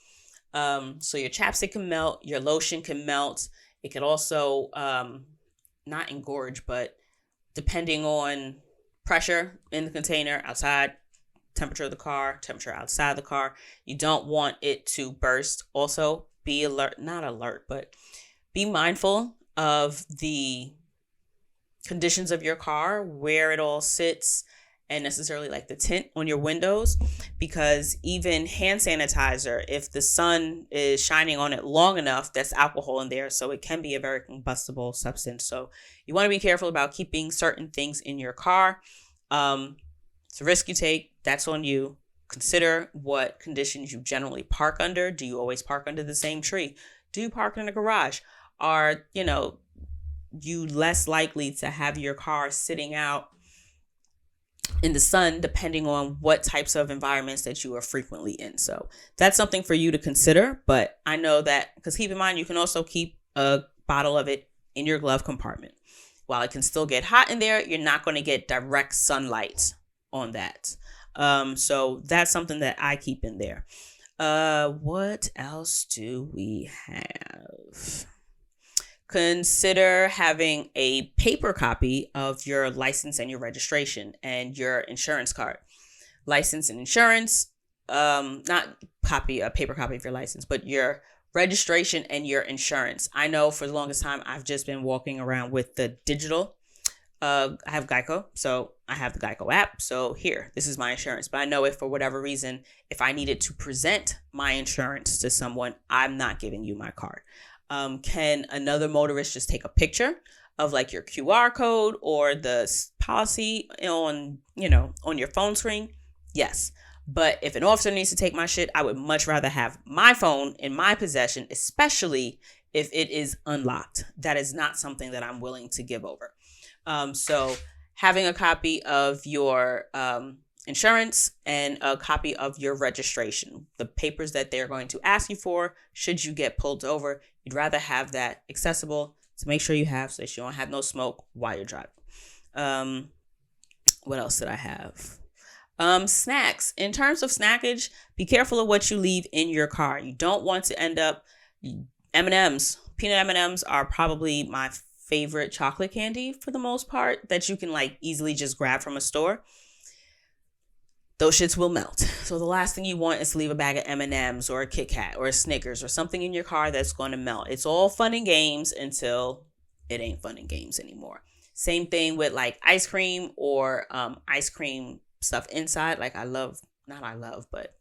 So your chapstick can melt, your lotion can melt. It could also not engorge, but depending on pressure in the container, outside, temperature of the car, temperature outside the car, you don't want it to burst. Also, be but be mindful of the conditions of your car, where it all sits, and necessarily like the tint on your windows, because even hand sanitizer, if the sun is shining on it long enough, that's alcohol in there, so it can be a very combustible substance. So you want to be careful about keeping certain things in your car. It's a risk you take. That's on you. Consider what conditions you generally park under. Do you always park under the same tree? Do you park in a garage? Are, you less likely to have your car sitting out in the sun, depending on what types of environments that you are frequently in? So that's something for you to consider. But I know that, because keep in mind, you can also keep a bottle of it in your glove compartment. While it can still get hot in there, you're not going to get direct sunlight on that. So that's something that I keep in there. What else do we have? Consider having a paper copy of your license and your registration and your insurance card. License and insurance, not a paper copy of your license, but your registration and your insurance. I know for the longest time, I've just been walking around with the digital. I have Geico, so I have the Geico app. So here, this is my insurance. But I know if for whatever reason, if I needed to present my insurance to someone, I'm not giving you my card. Can another motorist just take a picture of like your QR code or the policy on your phone screen? Yes. But if an officer needs to take my shit, I would much rather have my phone in my possession, especially if it is unlocked. That is not something that I'm willing to give over. So having a copy of your insurance and a copy of your registration, the papers that they're going to ask you for, should you get pulled over, you'd rather have that accessible to make sure you have, so that you don't have no smoke while you're driving. What else did I have? Snacks. In terms of snackage, be careful of what you leave in your car. You don't want to end up M&Ms. Peanut M&Ms are probably my favorite chocolate candy for the most part, that you can like easily just grab from a store. Those shits will melt. So the last thing you want is to leave a bag of M&Ms or a Kit Kat or a Snickers or something in your car that's going to melt. It's all fun and games until it ain't fun and games anymore. Same thing with like ice cream or ice cream stuff inside. Like but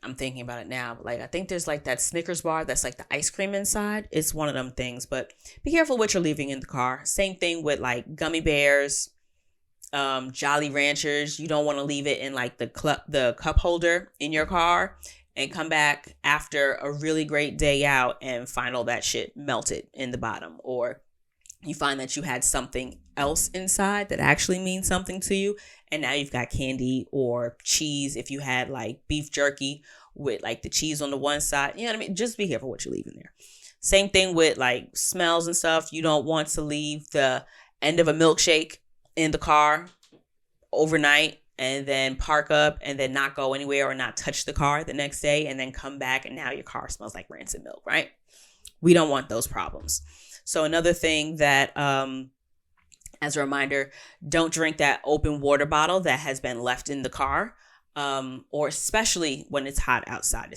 I'm thinking about it now. But like, I think there's like that Snickers bar that's like the ice cream inside. It's one of them things, but be careful what you're leaving in the car. Same thing with like gummy bears, Jolly Ranchers. You don't want to leave it in like the cup holder in your car and come back after a really great day out and find all that shit melted in the bottom, or you find that you had something else inside that actually means something to you, and now you've got candy or cheese. If you had like beef jerky with like the cheese on the one side, you know what I mean? Just be careful what you leave in there. Same thing with like smells and stuff. You don't want to leave the end of a milkshake in the car overnight and then park up and then not go anywhere or not touch the car the next day and then come back and now your car smells like rancid milk, right? We don't want those problems. So another thing that As a reminder, don't drink that open water bottle that has been left in the car, or especially when it's hot outside.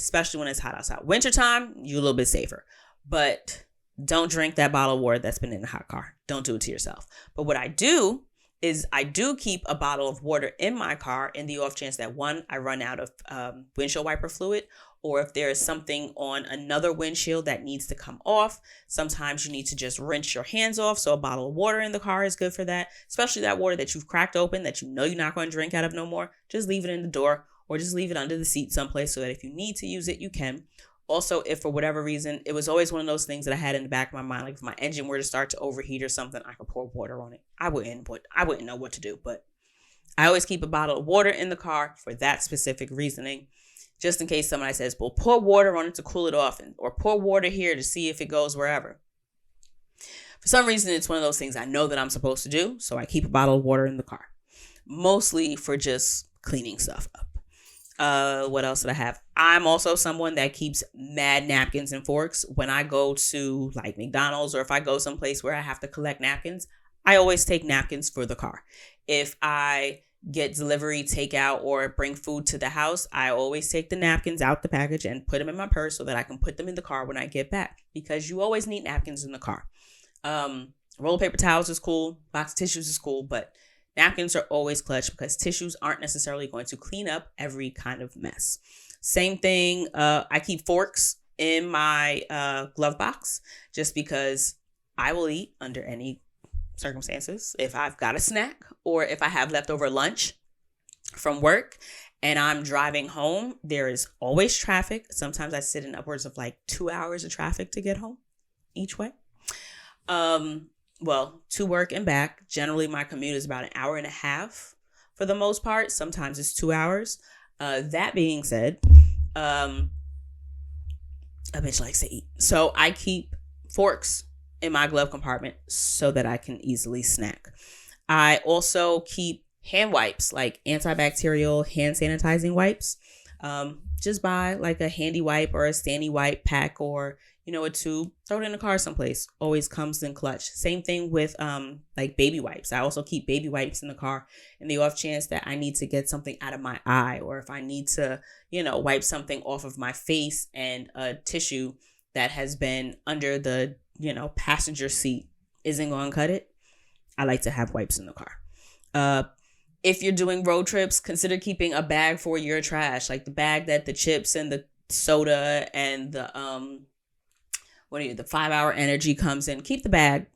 Wintertime, you're a little bit safer. But don't drink that bottle of water that's been in the hot car. Don't do it to yourself. But what I do is I do keep a bottle of water in my car in the off chance that, one, I run out of windshield wiper fluid, or if there is something on another windshield that needs to come off. Sometimes you need to just rinse your hands off. So a bottle of water in the car is good for that, especially that water that you've cracked open that you know you're not going to drink out of no more. Just leave it in the door or just leave it under the seat someplace so that if you need to use it, you can. Also, if for whatever reason, it was always one of those things that I had in the back of my mind, like if my engine were to start to overheat or something, I could pour water on it. I wouldn't know what to do, but I always keep a bottle of water in the car for that specific reasoning, just in case somebody says, well, pour water on it to cool it off, or pour water here to see if it goes wherever. For some reason, it's one of those things I know that I'm supposed to do, so I keep a bottle of water in the car, mostly for just cleaning stuff up. What else did I have? I'm also someone that keeps mad napkins and forks. When I go to like McDonald's, or if I go someplace where I have to collect napkins, I always take napkins for the car. If I get delivery, takeout, or bring food to the house, I always take the napkins out the package and put them in my purse so that I can put them in the car when I get back, because you always need napkins in the car. Roll of paper towels is cool. Box of tissues is cool, but napkins are always clutch because tissues aren't necessarily going to clean up every kind of mess. Same thing, I keep forks in my glove box just because I will eat under any circumstances. If I've got a snack or if I have leftover lunch from work and I'm driving home, there is always traffic. Sometimes I sit in upwards of like 2 hours of traffic to get home each way. Well, to work and back. Generally, my commute is about an hour and a half for the most part. Sometimes it's 2 hours. That being said, a bitch likes to eat. So I keep forks in my glove compartment so that I can easily snack. I also keep hand wipes, like antibacterial hand sanitizing wipes. Just buy like a handy wipe or a standy wipe pack, or a tube, throw it in the car someplace. Always comes in clutch. Same thing with like baby wipes. I also keep baby wipes in the car in the off chance that I need to get something out of my eye, or if I need to, wipe something off of my face and a tissue that has been under the, passenger seat isn't going to cut it. I like to have wipes in the car. If you're doing road trips, consider keeping a bag for your trash, like the bag that the chips and the soda and the the 5-hour energy comes in. Keep the bag.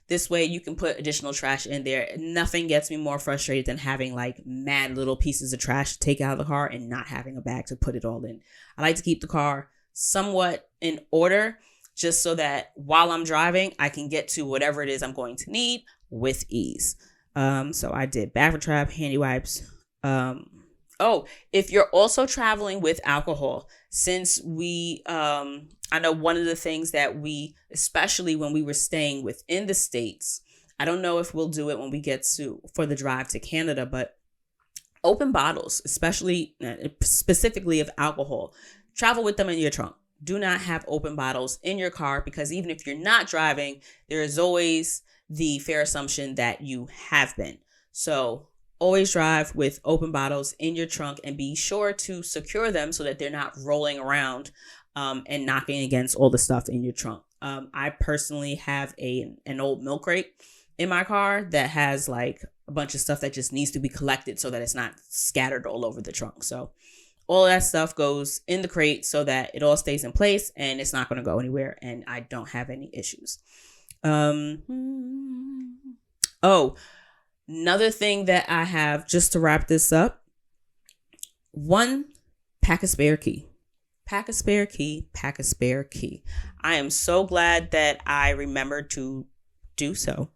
This way you can put additional trash in there. Nothing gets me more frustrated than having like mad little pieces of trash to take out of the car and not having a bag to put it all in. I like to keep the car somewhat in order, just so that while I'm driving, I can get to whatever it is I'm going to need with ease. So I did bag for trap, handy wipes. If you're also traveling with alcohol, since I know one of the things that especially when we were staying within the States, I don't know if we'll do it when we get for the drive to Canada, but open bottles, specifically of alcohol, travel with them in your trunk. Do not have open bottles in your car, because even if you're not driving, there is always the fair assumption that you have been. So always drive with open bottles in your trunk, and be sure to secure them so that they're not rolling around and knocking against all the stuff in your trunk. I personally have an old milk crate in my car that has like a bunch of stuff that just needs to be collected so that it's not scattered all over the trunk. So all of that stuff goes in the crate so that it all stays in place and it's not going to go anywhere, and I don't have any issues. Another thing that I have, just to wrap this up, pack a spare key. Pack a spare key. I am so glad that I remembered to do so,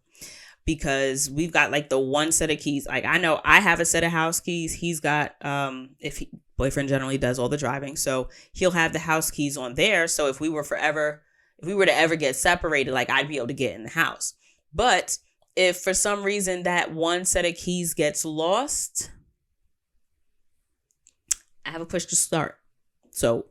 because we've got like the one set of keys. Like I know I have a set of house keys. He's got, boyfriend generally does all the driving, so he'll have the house keys on there. So if we were to ever get separated, like I'd be able to get in the house. But if for some reason that one set of keys gets lost, I have a push to start. So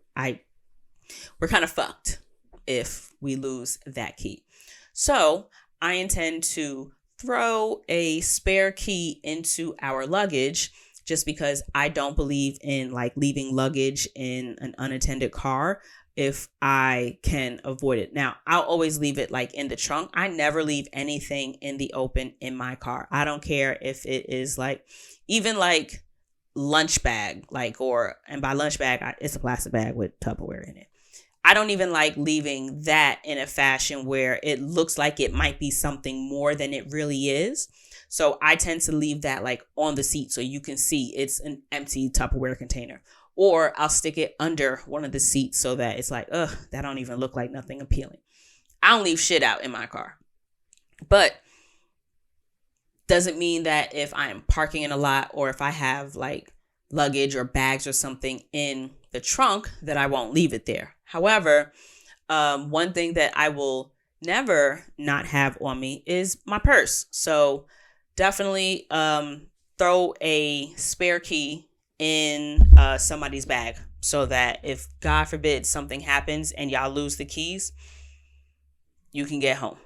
we're kind of fucked if we lose that key. So I intend to throw a spare key into our luggage, just because I don't believe in like leaving luggage in an unattended car if I can avoid it. Now, I'll always leave it like in the trunk. I never leave anything in the open in my car. I don't care if it is like, even like lunch bag, like, and by lunch bag, it's a plastic bag with Tupperware in it. I don't even like leaving that in a fashion where it looks like it might be something more than it really is. So I tend to leave that like on the seat so you can see it's an empty Tupperware container. Or I'll stick it under one of the seats so that it's like, ugh, that don't even look like nothing appealing. I don't leave shit out in my car. But doesn't mean that if I'm parking in a lot or if I have like luggage or bags or something in the trunk that I won't leave it there. However, one thing that I will never not have on me is my purse. So definitely throw a spare key in somebody's bag so that if God forbid something happens and y'all lose the keys, you can get home.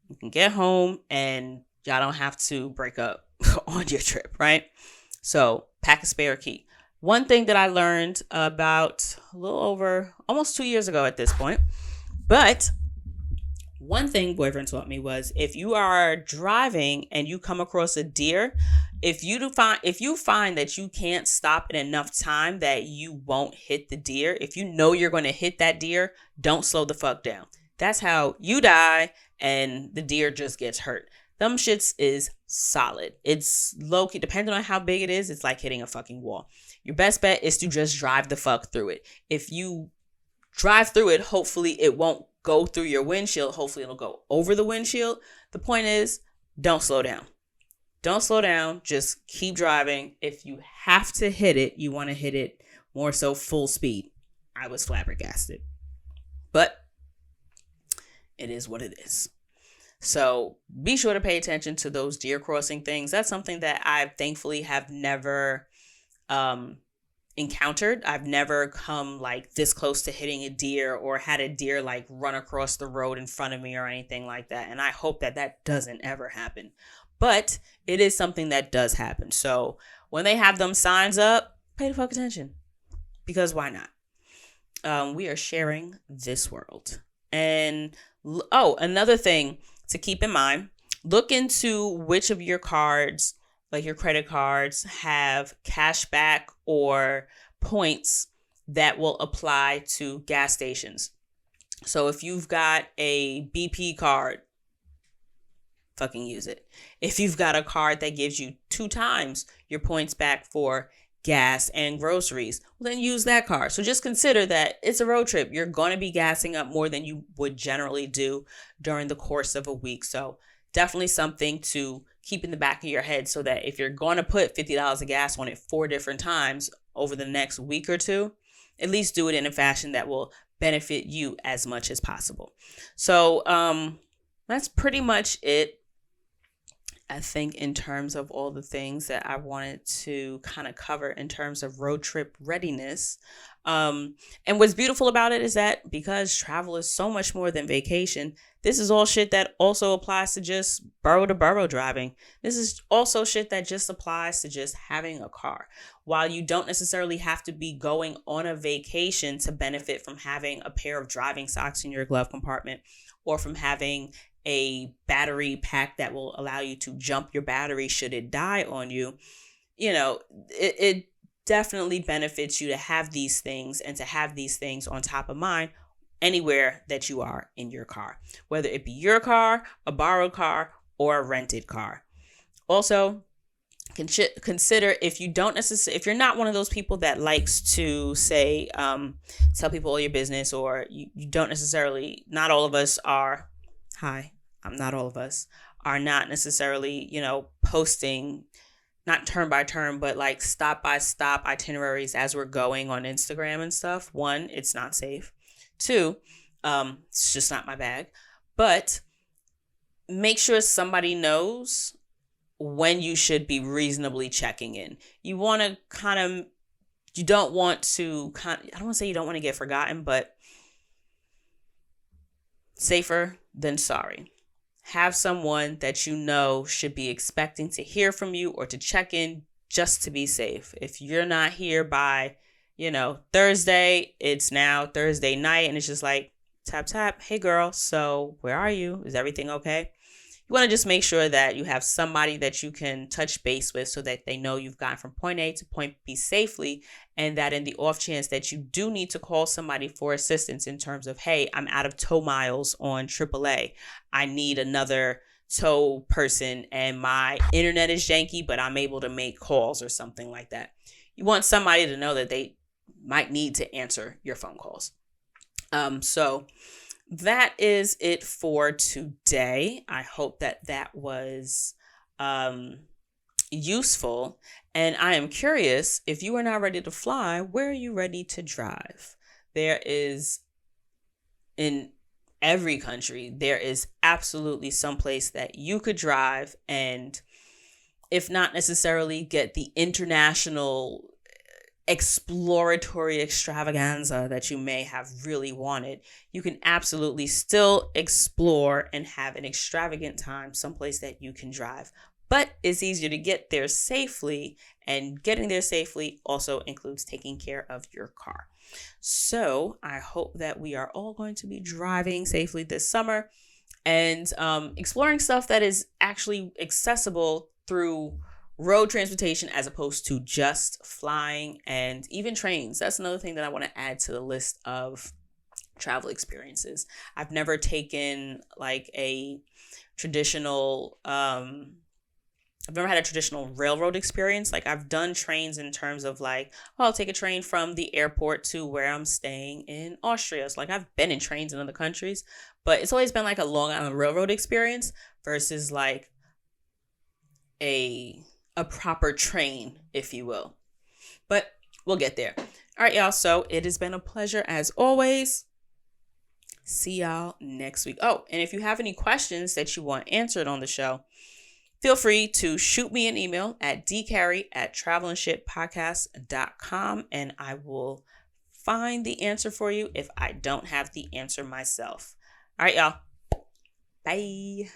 You can get home and y'all don't have to break up on your trip, right? So pack a spare key. One thing that I learned about a little over almost 2 years ago at this point, but one thing boyfriend taught me was if you are driving and you come across a deer, if you find that you can't stop in enough time that you won't hit the deer, if you know you're going to hit that deer, don't slow the fuck down. That's how you die and the deer just gets hurt. Them shits is solid. It's low key, depending on how big it is, it's like hitting a fucking wall. Your best bet is to just drive the fuck through it. If you drive through it, hopefully it won't go through your windshield. Hopefully it'll go over the windshield. The point is, don't slow down. Don't slow down. Just keep driving. If you have to hit it, you want to hit it more so full speed. I was flabbergasted. But it is what it is. So be sure to pay attention to those deer crossing things. That's something that I thankfully have never encountered. I've never come like this close to hitting a deer or had a deer like run across the road in front of me or anything like that. And I hope that that doesn't ever happen. But it is something that does happen. So when they have them signs up, pay the fuck attention. Because why not? We are sharing this world. And another thing to keep in mind, look into which of your cards, like your credit cards, have cash back or points that will apply to gas stations. So if you've got a BP card, fucking use it. If you've got a card that gives you 2 times your points back for gas and groceries, well, then use that card. So just consider that it's a road trip. You're going to be gassing up more than you would generally do during the course of a week. So definitely something to keep in the back of your head so that if you're going to put $50 of gas on it 4 different times over the next week or two, at least do it in a fashion that will benefit you as much as possible. So that's pretty much it. I think in terms of all the things that I wanted to kind of cover in terms of road trip readiness. And what's beautiful about it is that because travel is so much more than vacation, this is all shit that also applies to just borough to borough driving. This is also shit that just applies to just having a car. While you don't necessarily have to be going on a vacation to benefit from having a pair of driving socks in your glove compartment or from having a battery pack that will allow you to jump your battery should it die on you, you know, it definitely benefits you to have these things and to have these things on top of mind anywhere that you are in your car, whether it be your car, a borrowed car, or a rented car. Also, consider if you're not one of those people that likes to say, tell people all your business, or you don't necessarily, not all of us are, not all of us are not necessarily, posting, not turn by turn, but like stop by stop itineraries as we're going on Instagram and stuff. 1, it's not safe. 2, it's just not my bag. But make sure somebody knows when you should be reasonably checking in. I don't want to say you don't want to get forgotten, but safer than sorry. have someone that you know should be expecting to hear from you or to check in just to be safe. If you're not here by, Thursday, it's now Thursday night and it's just like, tap, tap. Hey, girl. So where are you? Is everything okay? You want to just make sure that you have somebody that you can touch base with so that they know you've gotten from point A to point B safely, and that in the off chance that you do need to call somebody for assistance in terms of, hey, I'm out of tow miles on AAA. I need another tow person and my internet is janky, but I'm able to make calls or something like that. You want somebody to know that they might need to answer your phone calls. So that is it for today. I hope that was useful. And I am curious, if you are not ready to fly, where are you ready to drive? There is, in every country, there is absolutely some place that you could drive and, if not necessarily get the international exploratory extravaganza that you may have really wanted, you can absolutely still explore and have an extravagant time someplace that you can drive. But it's easier to get there safely, and getting there safely also includes taking care of your car. So I hope that we are all going to be driving safely this summer and exploring stuff that is actually accessible through road transportation as opposed to just flying and even trains. That's another thing that I want to add to the list of travel experiences. I've never taken like a traditional, I've never had a traditional railroad experience. Like, I've done trains in terms of like, I'll take a train from the airport to where I'm staying in Austria. So like, I've been in trains in other countries, but it's always been like a Long Island Railroad experience versus like a proper train, if you will. But we'll get there. All right, y'all. So it has been a pleasure as always. See y'all next week. Oh, and if you have any questions that you want answered on the show, feel free to shoot me an email at dcarry@travelandshippodcast.com, and I will find the answer for you if I don't have the answer myself. All right, y'all. Bye.